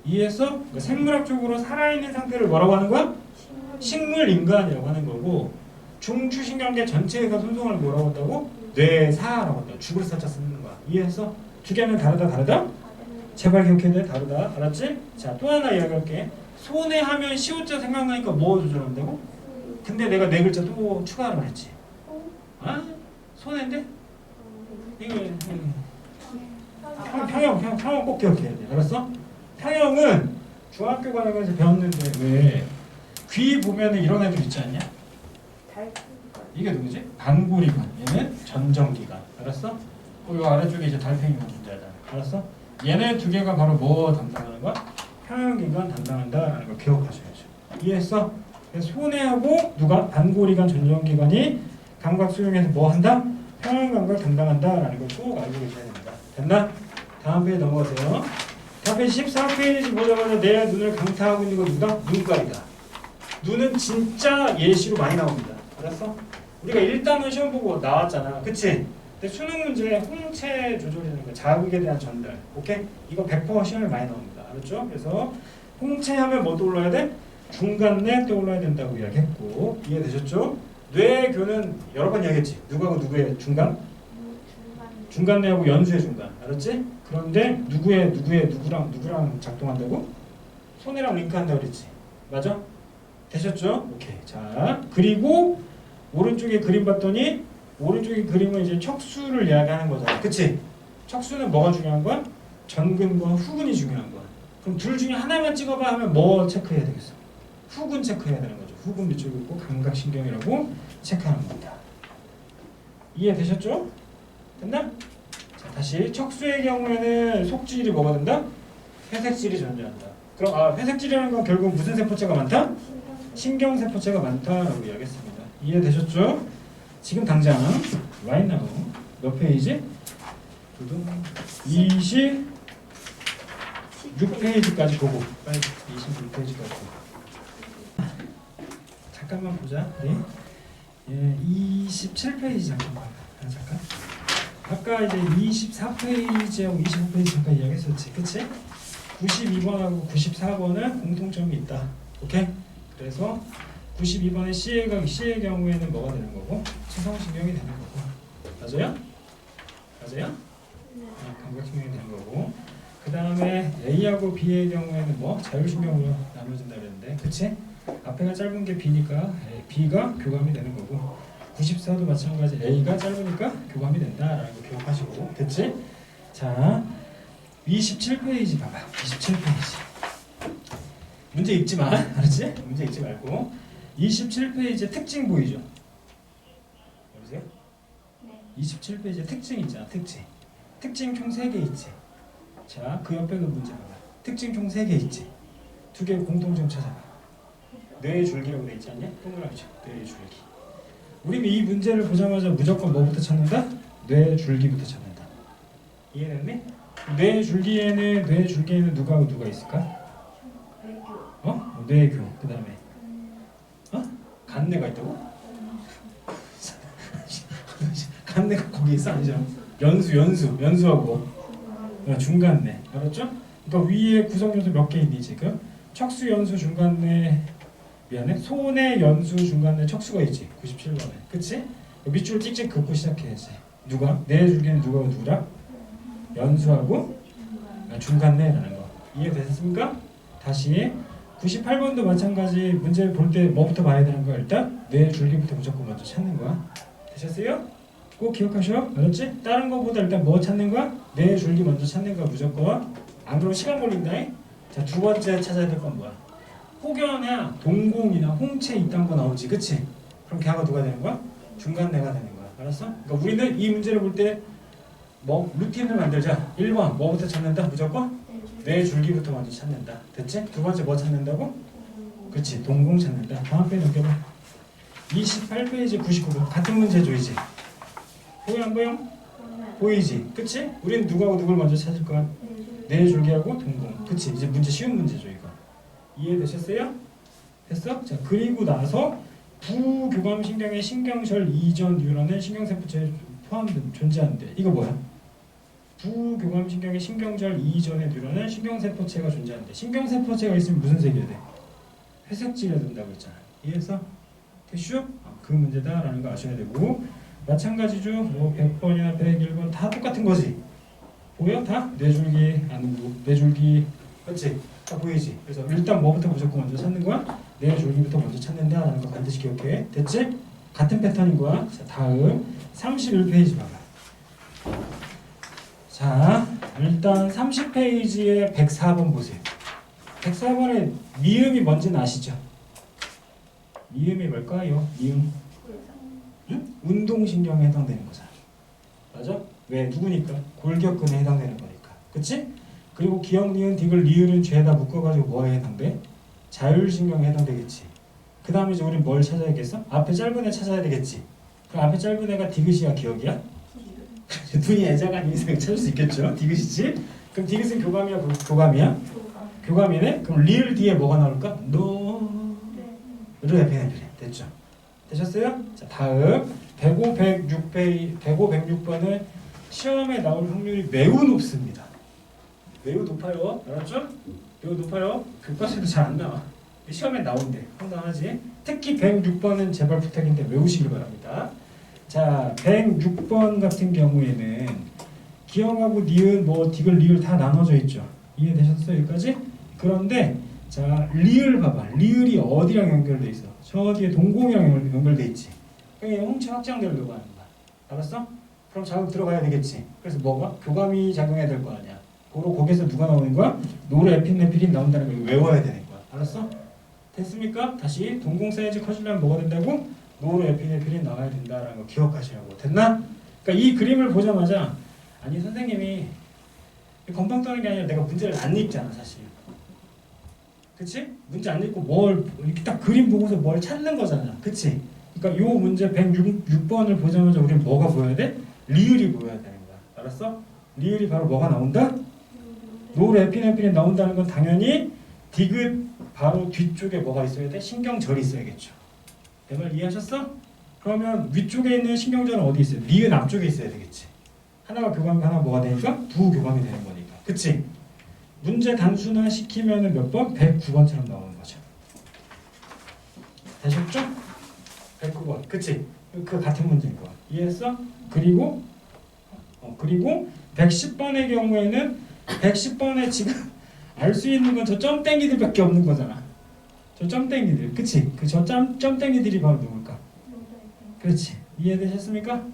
이해했어? 그러니까 생물학적으로 살아있는 상태를 뭐라고 하는 거야? 식물 인간이라고 하는 거고 중추신경계 전체가 손성을 뭐라고 한다고? 뇌사라고 한다. 죽을 사자 쓰는 거야. 이해했어? 두 개는 다르다? 제발 기억해야 돼. 다르다. 알았지? 자, 또 하나 이야기할게. 손해 하면 시옷자 생각나니까 뭐 조절한다고? 근데 내가 네 글자 또 추가하라고 했지. 아? 손해인데? 이거 평형 꼭 기억해야 돼. 알았어? 평형은 중학교 과정에서 배웠는데 왜 귀 보면은 이런 애들 있지 않냐? 이게 누구지? 반고리관. 얘는 전정기관. 알았어? 요 아래쪽에 이제 달팽이관 존재하잖아. 알았어? 얘네 두 개가 바로 뭐 담당하는 거야? 평형기관 담당한다라는 걸 기억하셔야죠. 이해했어? 그래서 손해하고 누가? 반고리관 전정기관이 감각 수용해서 뭐 한다? 평형감각을 담당한다라는 걸 꼭 알고 계셔야 됩니다. 됐나? 다음 페이지 넘어가세요. 다음 페이지 14페이지 보자마자 내 눈을 강타하고 있는 건 누가? 눈깔이다. 눈은 진짜 예시로 많이 나옵니다. 알았어? 우리가 1단원 시험 보고 나왔잖아. 그치? 근데 수능 문제에 홍채 조절이라는 거, 자극에 대한 전달. 오케이? 이거 100% 시험에 많이 나옵니다. 알았죠? 그래서 홍채 하면 뭐 떠올라야 돼? 중간내 떠올라야 된다고 이야기했고, 이해되셨죠? 뇌교는 여러 번 이야기했지. 누구하고 누구의 중간? 중간내하고 연수의 중간. 알았지? 그런데 누구랑 작동한다고? 손해랑 링크한다고 그랬지. 맞아? 되셨죠? 오케이. 자, 그리고 오른쪽에 그림 봤더니 오른쪽에 그림은 이제 척수를 이야기하는 거잖아. 그치? 척수는 뭐가 중요한 거야? 전근과 후근이 중요한 거야. 그럼 둘 중에 하나만 찍어봐 하면 뭐 체크해야 되겠어? 후근 체크해야 되는 거죠. 후근 밑줄이 있고 감각신경이라고 체크하는 겁니다. 이해되셨죠? 됐나? 자, 다시 척수의 경우에는 속질이 뭐가 된다? 회색질이 존재한다. 그럼 회색질이라는 건 결국 무슨 세포체가 많다? 신경세포체가 많다라고 이야기했습니다. 이해되셨죠? 지금 당장 right now 몇 페이지? 26페이지까지 보고 빨리 26페이지까지 보고 잠깐만 보자. 네. 예, 27페이지 잠깐만 잠깐. 아까 이제 24페이지하고 25페이지 잠깐 이야기했었지. 그치? 92번하고 94번은 공통점이 있다. 오케이? 그래서 92번의 C의 경우에는 뭐가 되는 거고? 치성신경이 되는 거고. 맞아요? 맞아요? 감각신경이 되는 거고. 그 다음에 A하고 B의 경우에는 뭐? 자율신경으로 나눠진다 그랬는데 그치? 앞에가 짧은 게 B니까 B가 교감이 되는 거고 94도 마찬가지 A가 짧으니까 교감이 된다라는 거 기억하시고 됐지? 자 27페이지 봐봐. 27페이지 문제 읽지 마. 알았지? 문제 읽지 말고 27페이지에 특징 보이죠? 여보세요? 네. 27페이지에 특징 있잖아. 특징 총 3개 있지. 자, 그 옆에 그 문제 봐봐. 특징 총 3개 있지. 2개 공통점 찾아봐. 뇌의 줄기라고 돼 있지 않냐? 동그라미죠. 뇌의 줄기. 우리는 이 문제를 보자마자 무조건 뭐부터 찾는다? 뇌의 줄기부터 찾는다. 이해됐니? 뇌의 줄기에는 누가 있을까? 뇌교. 그 다음에 간내가 있다고? 간내가 거기 있어 아니죠? 연수하고 중간내. 알았죠? 그러니까 위에 구성요소 몇 개 있니 지금? 척수, 연수, 중간내. 미안해. 손에 연수, 중간내, 척수가 있지. 97번에. 그치? 밑줄 찍찍 긋고 시작해야지. 누가? 내 줄기는 누구랑? 연수하고 중간내라는 거. 이해되셨습니까? 다시 98번도 마찬가지. 문제 볼 때 뭐부터 봐야 되는 거야? 일단 뇌 줄기부터 무조건 먼저 찾는 거야. 되셨어요? 꼭 기억하셔. 알았지? 다른 거보다 일단 뭐 찾는 거야? 뇌 줄기 먼저 찾는 거야 무조건. 안 그러면 시간 걸린다. 자, 두 번째 찾아야 될 건 뭐야? 혹여나 동공이나 홍채 이딴 거 나오지. 그치? 그럼 걔가 누가 되는 거야? 중간내가 되는 거야. 알았어? 그러니까 우리는 이 문제를 볼 때 뭐 루틴을 만들자. 1번 뭐부터 찾는다? 무조건? 뇌 줄기부터 먼저 찾는다. 됐지? 두 번째 뭐 찾는다고? 그치, 동공 찾는다. 다음 페이지 넘겨봐. 28페이지 99번 같은 문제죠 이제. 보여 안 보여? 보이지? 그치? 우리는 누구하고 누굴 먼저 찾을 거야? 뇌 줄기하고 동공. 그치? 이제 문제 쉬운 문제죠 이거. 이해되셨어요? 됐어? 자, 그리고 나서 부교감신경의 신경절 이전 뉴런은 신경세포체에 포함된 존재하는데 이거 뭐야? 부교감신경의 신경절 이전의 뉴런은 신경세포체가 존재하는데 신경세포체가 있으면 무슨 색이어야 돼? 회색질이 된다고 했잖아. 이해했어? 됐슈? 그 문제다라는 거 아셔야 되고 마찬가지죠. 뭐 100번이나 101번 다 똑같은 거지. 보여? 다? 뇌줄기, 안구, 뇌줄기, 그렇지? 다 보이지? 그래서 일단 뭐부터 무조건 먼저 찾는 거야? 뇌줄기부터 먼저 찾는다라는 거 반드시 기억해. 됐지? 같은 패턴인 거야. 자, 다음 31페이지 봐봐. 자, 일단 30페이지에 104번 보세요. 104번에 미음이 뭔지는 아시죠? 미음이 뭘까요? 미음. 응? 운동신경에 해당되는 거잖아. 맞아? 왜? 누구니까? 골격근에 해당되는 거니까. 그치? 그리고 기역, 니은, 디귿, 리을은 죄에다 묶어가지고 뭐에 해당돼? 자율신경에 해당되겠지. 그 다음에 이제 우린 뭘 찾아야겠어? 앞에 짧은 애 찾아야 되겠지. 그럼 앞에 짧은 애가 디귿이야, 기역이야? 눈이 애자가 아닌 이상 찾을 수 있겠죠? 디귿이지? 그럼 디귿은 교감이야, 교감이야? 교감이네? 그럼 리을 뒤에 뭐가 나올까? 르 에피네프린. 됐죠? 되셨어요? 자, 다음 105, 106번은 시험에 나올 확률이 매우 높습니다. 매우 높아요. 알았죠? 매우 높아요. 교과서에도 잘 안 나와. 시험에 나온대. 황당하지? 특히 106번은 제발 부탁인데 외우시길 바랍니다. 자, 106번 같은 경우에는 기역하고 니은, 뭐 디귿, 리을 다 나눠져 있죠. 이해되셨어요? 여기까지? 그런데 자, 리을 봐봐. 리을이 어디랑 연결돼 있어? 저 뒤에 동공이랑 연결돼 있지. 그러니까 홍채 확장되려고 하는 거야. 알았어? 그럼 자극 들어가야 되겠지. 그래서 뭐가? 교감이 작용해야 될 거 아니야. 거기서 누가 나오는 거야? 노르에피네프린 나온다는 걸 외워야 되는 거야. 알았어? 됐습니까? 다시 동공 사이즈 커지려면 뭐가 된다고? 노르에피네프린 나와야 된다라는 거 기억하시라고. 됐나? 그러니까 이 그림을 보자마자 아니 선생님이 건방 떠는 게 아니라 내가 문제를 안 읽잖아 사실. 그치? 문제 안 읽고 뭘 이렇게 딱 그림 보고서 뭘 찾는 거잖아. 그치? 그러니까 요 문제 106번을 보자마자 우리는 뭐가 보여야 돼? 리을이 보여야 되는 거야. 알았어? 리을이 바로 뭐가 나온다? 노르에피네프린 나온다는 건 당연히 디귿 바로 뒤쪽에 뭐가 있어야 돼? 신경절이 있어야겠죠. 내 말 이해하셨어? 그러면 위쪽에 있는 신경절은 어디 있어요? 리은 앞쪽에 있어야 되겠지. 하나가 교감이 하나가 뭐가 되니까? 부교감이 되는 거니까. 그치? 문제 단순화 시키면은 몇 번? 109번처럼 나오는 거죠. 되셨죠? 109번. 그치? 그 같은 문제인 거야. 이해했어? 그리고 110번의 경우에는 110번에 지금 알 수 있는 건 저 점땡이들밖에 없는 거잖아. 저 점땡이들. 그치? 그 저 점땡이들이 바로 누굴까? 그렇지. 이해되셨습니까?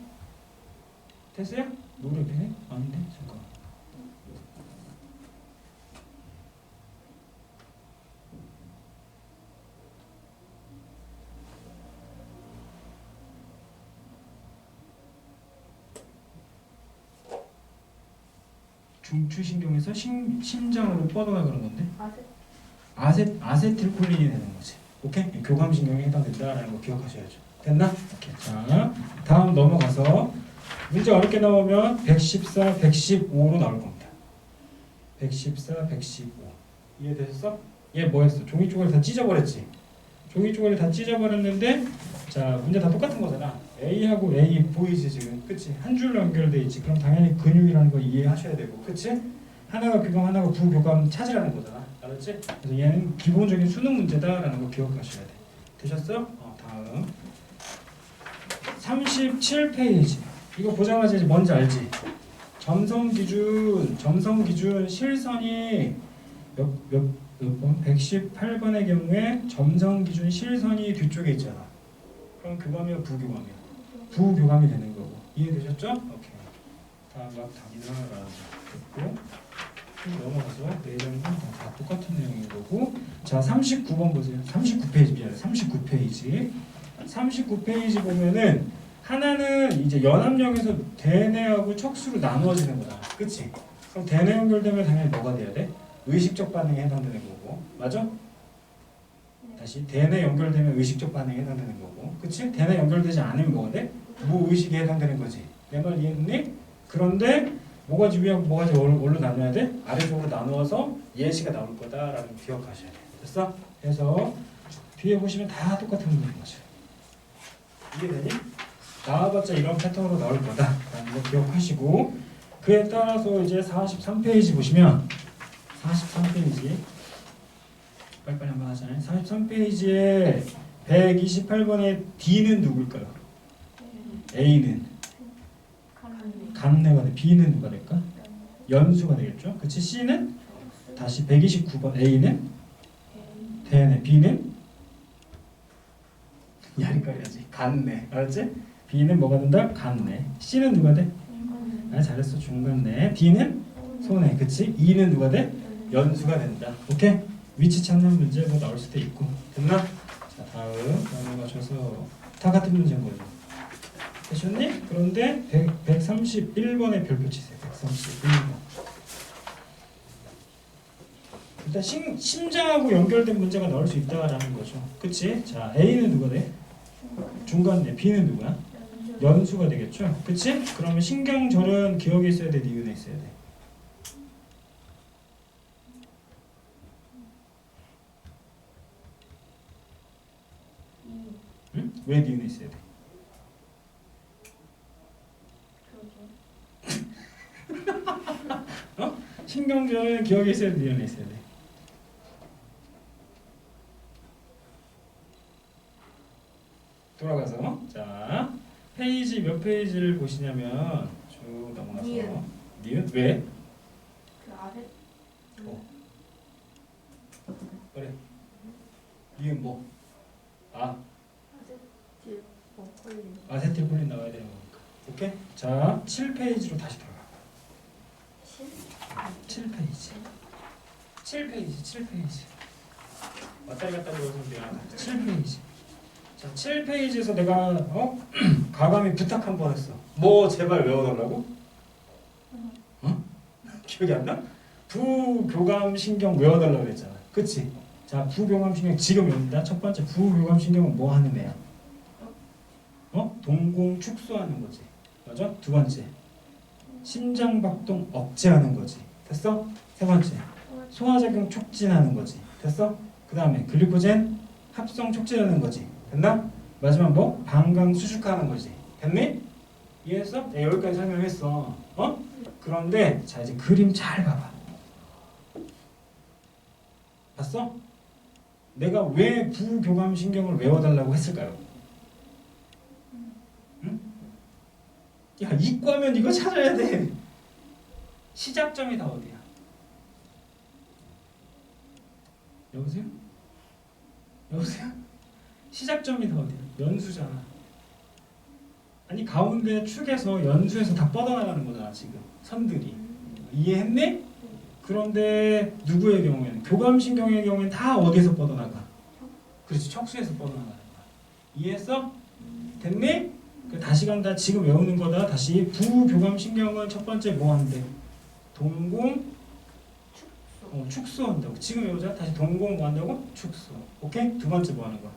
됐어요? 노래비네? 아닌데? 잠깐만. 중추신경에서 심장으로 뻗어나가는 건데 아세틸콜린이 되는 거지. 오케이? 교감신경에 해당된다라는 거 기억하셔야죠. 됐나? 오케이. 자, 다음 넘어가서 문제 어렵게 나오면 114, 115로 나올 겁니다. 114, 115 이해되셨어? 얘 뭐했어? 종이 쪼가리 다 찢어버렸지? 종이 쪼가리 다 찢어버렸는데 자, 문제 다 똑같은 거잖아. A하고 A 보이지 지금? 그치? 한 줄로 연결돼 있지. 그럼 당연히 근육이라는 거 이해하셔야 되고, 그치? 하나가 교감, 하나가 부교감 찾으라는 거잖아. 알았지? 그래서 얘는 기본적인 수능 문제다라는 거 기억하셔야 돼. 되셨어? 다음 37페이지. 이거 보자마자 이제 뭔지 알지? 점성 기준 실선이 몇 번? 118번의 경우에 점성 기준 실선이 뒤쪽에 있잖아. 그럼 교감이야, 부교감이야? 부교감이 되는 거고. 이해되셨죠? 오케이. 다음 막 답이나 됐고 넘어가서 내용은 다 똑같은 내용인 거고. 자, 39번 보세요. 39페이지 미안해. 39페이지. 39페이지 보면은 하나는 이제 연합력에서 대뇌하고 척수로 나누어지는 거잖아. 그치? 그럼 대뇌 연결되면 당연히 뭐가 돼야 돼? 의식적 반응에 해당되는 거고. 맞아? 다시 대뇌 연결되면 의식적 반응에 해당되는 거고. 그치? 대뇌 연결되지 않으면 뭐가 돼? 무의식에 해당되는 거지. 내 말 이해했니? 그런데 뭐가지 위하고 뭐가지 뭘로 나눠야 돼? 아래쪽으로 나누어서 예시가 나올 거다라는 거 기억하셔야 돼. 됐어? 그래서 뒤에 보시면 다 똑같은 문제인 거죠. 이해되니? 나와봤자 이런 패턴으로 나올 거다라는 거 기억하시고, 그에 따라서 이제 43페이지 보시면 43페이지 빨리빨리 한번 하잖아요. 43페이지에 128번의 D는 누굴까요? A는 가만히. 감내가 돼. B는 누가 될까? 연수가 되겠죠. 그치? C는 다시 129번 A는 대내. B는 야리까리하지. 간내. 알았지? B는 뭐가 된다? 간내. C는 누가 돼? 아, 잘했어. 중간내. D는 손해. 그치? E는 누가 돼? 연수가 된다. 오케이? 위치 찾는 문제 뭐 나올 수도 있고. 됐나? 자, 다음 넘어가셔서 다 같은 문제인 거죠. 되셨니? 그런데 131번에 별표 치세요. 131번. 일단 심장하고 연결된 문제가 나올 수 있다라는 거죠. 그치? 자, A는 누가 돼? 중간내. B는 누구야? 연수가 되겠죠. 그치? 그러면 신경절은 기억에 있어야 돼? 니은에 있어야 돼? 응? 왜 니은에 있어야 돼? 신경절은 기억에 있어야 돼? 니은에 있어야 돼? 돌아가서 자 페이지 몇 페이지를 보시냐면 쭉 넘어가서 니은. 니은? 왜? 그 아래. 그래 니은 뭐? 아 뒤에 뭐 걸린. 아세틸콜린 나와야 되는 거니까. 오케이? 자 7페이지로 다시 돌아가. 7페이지 7페이지 왔다리 갔다리 걸어서 미안하다. 7페이지 자 7페이지에서 내가 가감히 부탁 한 번 했어. 뭐 제발 외워달라고? 기억이 안 나? 부교감신경 외워달라고 했잖아. 그치? 자 부교감신경 지금 외운다. 첫 번째 부교감신경은 뭐 하는 애야? 동공 축소하는 거지. 맞아? 두 번째 심장박동 억제하는 거지. 됐어? 세 번째 소화작용 촉진하는 거지. 됐어? 그 다음에 글리코젠 합성 촉진하는 거지. 됐나? 마지막 뭐? 방광 수축하는 거지. 됐니? 이해했어? 네, 여기까지 설명했어. 그런데 자 이제 그림 잘 봐봐. 봤어? 내가 왜 부교감신경을 외워달라고 했을까요? 응? 야 이과면 이거 찾아야 돼. 시작점이 다 어디야? 여보세요? 여보세요? 시작점이 다 어디야? 연수잖아. 아니 가운데 축에서 연수에서 다 뻗어나가는 거잖아 지금 선들이. 이해했니? 그런데 누구의 경우에는 교감신경의 경우에는 다 어디에서 뻗어나가? 그렇지 척수에서 뻗어나가는 거야. 이해했어? 됐니? 다시 간다. 지금 외우는 거다. 다시 부교감신경은 첫 번째 뭐 한대? 동공 축소한다고. 지금 외우자. 다시 동공 뭐 한다고? 축소. 오케이? 두 번째 뭐 하는 거야?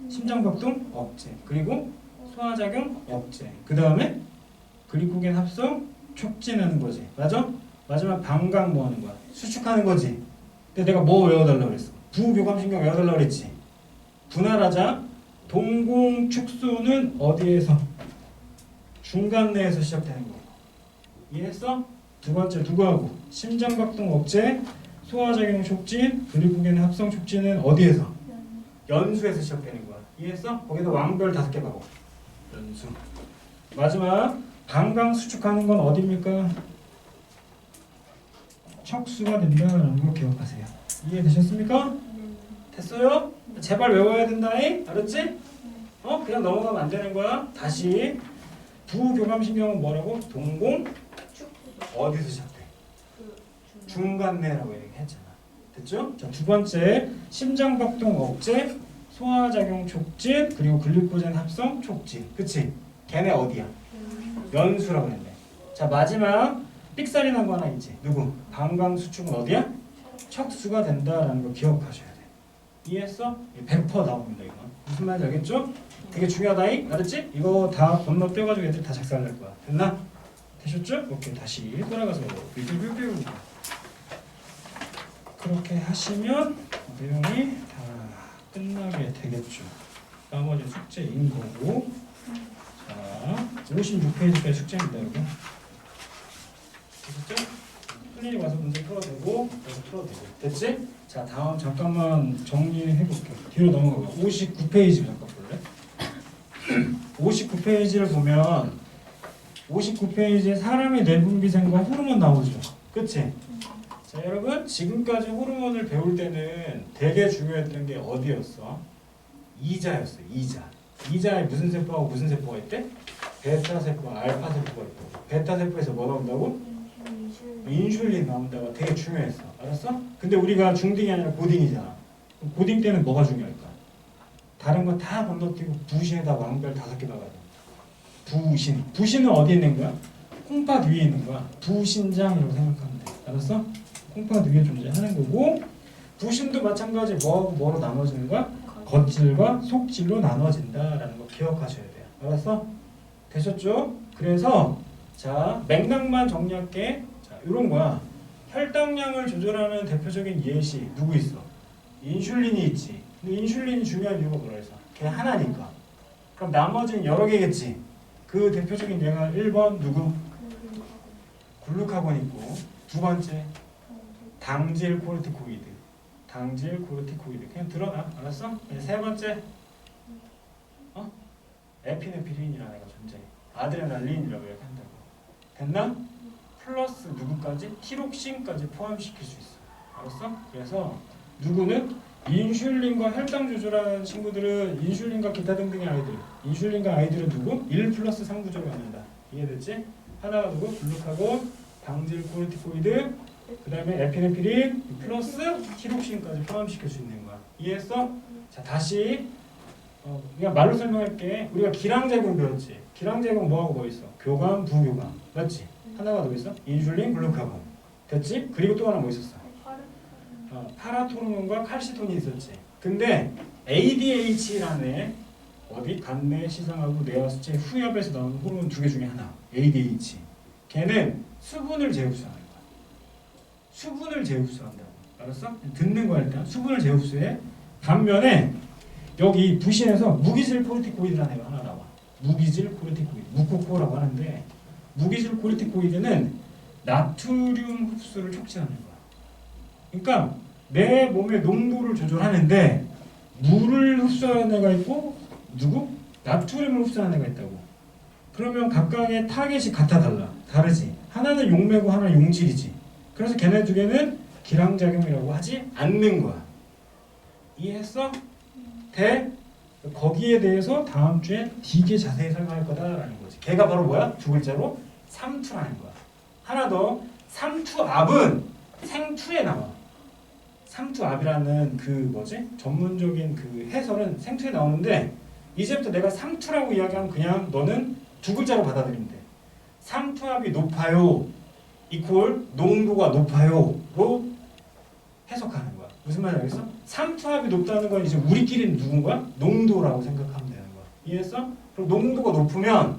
심장박동 억제. 그리고 소화작용 억제. 그 다음에 글리코겐 합성 촉진하는 거지. 맞아? 마지막 방광 뭐 하는 거야? 수축하는 거지. 근데 내가 뭐 외워달라고 그랬어? 부교감신경 외워달라고 그랬지. 분할하자. 동공 축소는 어디에서? 중간내에서 시작되는 거고. 이해했어? 두 번째 누구하고? 심장박동 억제, 소화작용 촉진, 글리코겐 합성 촉진은 어디에서? 연수에서 시작되는 거야. 이해했어? 거기다 왕별 5개 가고. 연수. 마지막 방광 수축하는 건 어디입니까? 척수가 된다는 걸 기억하세요. 이해되셨습니까? 됐어요? 제발 외워야 된다잉? 알았지? 그냥 넘어가면 안 되는 거야. 다시 부교감신경은 뭐라고? 동공 어디서 시작돼? 중간내라고 얘기했잖아. 됐죠? 자, 두 번째 심장박동 억제, 소화작용 촉진, 그리고 글리코젠 합성 촉진. 그치? 걔네 어디야? 연수라고 했네. 자 마지막 삑사리 난 거 하나 있지. 누구? 방광 수축은 어디야? 척수가 된다라는 거 기억하셔야 돼. 이해했어? 100% 나옵니다 이거. 무슨 말인지 알겠죠? 되게 중요하다잉. 알았지? 이거 다 건너뛰어가지고 애들 다 작살날 거야. 됐나? 되셨죠? 오케이 다시 돌아가서 뷰뷰뷰뷰 그렇게 하시면 내용이 다 끝나게 되겠죠. 나머지 숙제인 거고. 자 56페이지까지 숙제입니다 여러분. 되셨죠? 승민이 와서 문제 풀어도 되고 그래서 풀어도 되고 됐지? 자 다음 잠깐만 정리해볼게. 뒤로 넘어가고 59페이지 잠깐 볼래? 59페이지를 보면 59페이지에 사람의 뇌분비생과 호르몬 나오죠. 그치? 자 여러분 지금까지 호르몬을 배울 때는 되게 중요했던 게 어디였어? 이자였어. 이자에 무슨 세포하고 무슨 세포가 있대? 베타 세포와 알파 세포가 있고 베타 세포에서 뭐 나온다고? 인슐린 나온다고. 되게 중요했어. 알았어? 근데 우리가 중딩이 아니라 고딩이잖아. 그럼 고딩 때는 뭐가 중요할까? 다른 거 다 건너뛰고 부신에다 왕별 5개 나가야 돼. 부신은 어디에 있는 거야? 콩팥 위에 있는 거야. 부신장이라고 생각하면 돼. 알았어? 콩팥 위에 존재하는 거고 부신도 마찬가지 뭐하고 뭐로 나눠지는 거야? 겉질과 속질로 나눠진다라는 거 기억하셔야 돼요. 알았어? 되셨죠? 그래서 자 맥락만 정리할게. 자 이런 거야. 혈당량을 조절하는 대표적인 예시 누구 있어? 인슐린이 있지. 근데 인슐린이 중요한 이유가 뭐라 해서? 걔 하나니까. 그럼 나머지는 여러 개겠지. 그 대표적인 예가 1번 누구? 글루카곤 있고 두 번째 당질 코르티코이드. 그냥 들어놔. 알았어? 세 번째 에피네피린이라는 애가 존재해. 아드레날린이라고 이렇게 한다고. 됐나? 플러스 누구까지? 티록신까지 포함시킬 수 있어. 알았어? 그래서 누구는 인슐린과 혈당 조절하는 친구들은 인슐린과 기타 등등의 아이들. 인슐린과 아이들은 누구? 1 플러스 3 구조로 갖는다. 이해됐지? 하나가 누구? 글루카곤, 당질 코르티코이드, 그 다음에 에피네피린 플러스 티록신까지 포함시킬 수 있는 거야. 이해했어? 자 다시 그냥 말로 설명할게. 우리가 기량제공 배웠지. 기량제공 뭐하고 뭐 있어? 교감, 부교감. 맞지? 하나가 더 있어? 인슐린, 글루카곤. 됐지? 그리고 또 하나 뭐 있었어? 파라토르몬과 칼시톤이 있었지. 근데 ADH라는 애 어디 간내 시상하고 뇌와 수체 후엽에서 나오는 호르몬 2개 중에 하나. ADH. 걔는 수분을 재흡수하는 거야. 수분을 재흡수한다고. 알았어? 듣는 거야 일단. 수분을 재흡수해. 반면에 여기 부신에서 무기질 코르티코이드라는 애가 하나 나와. 무기질 코르티코이드. 무코코라고 하는데 무기질 코르티코이드는 나트륨 흡수를 촉진하는 거야. 그러니까 내 몸의 농도를 조절하는데 물을 흡수하는 애가 있고 누구? 나트륨을 흡수하는 애가 있다고. 그러면 각각의 타겟이 다르지. 하나는 용매고 하나는 용질이지. 그래서 걔네 두 개는 기량작용이라고 하지 않는 거야. 이해했어? 돼? 거기에 대해서 다음 주에 되게 자세히 설명할 거다라는 거지. 걔가 바로 뭐야? 두 글자로 삼투라는 거야. 하나 더. 삼투압은 생투에 나와. 삼투압이라는 그 뭐지? 전문적인 그 해설은 생투에 나오는데 이제부터 내가 삼투라고 이야기하면 그냥 너는 두 글자로 받아들이면 돼. 삼투압이 높아요 이퀄 농도가 높아요로 해석하는 거야. 무슨 말인지 알겠어? 삼투압이 높다는 건 이제 우리끼리는 누군 거야? 농도라고 생각하면 되는 거야. 이해했어? 그럼 농도가 높으면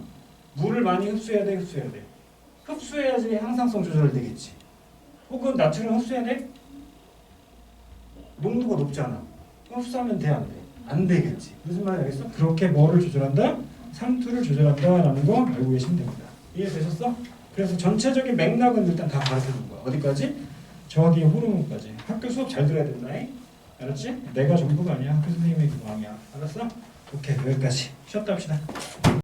물을 많이 흡수해야 돼? 흡수해야지 항상성 조절되겠지. 혹은 나트륨 흡수해야 돼? 농도가 높잖아. 흡수하면 돼? 안 돼? 안 되겠지. 무슨 말인지 알겠어? 그렇게 뭐를 조절한다? 삼투를 조절한다라는 거 알고 계시면 됩니다. 이해되셨어? 그래서 전체적인 맥락은 일단 다 가르쳐준 거야. 어디까지? 저기 호르몬까지. 학교 수업 잘 들어야 된다. 알았지? 내가 전부가 아니야. 학교 선생님이 그거 아니야. 알았어? 오케이 여기까지. 쉬었다 합시다.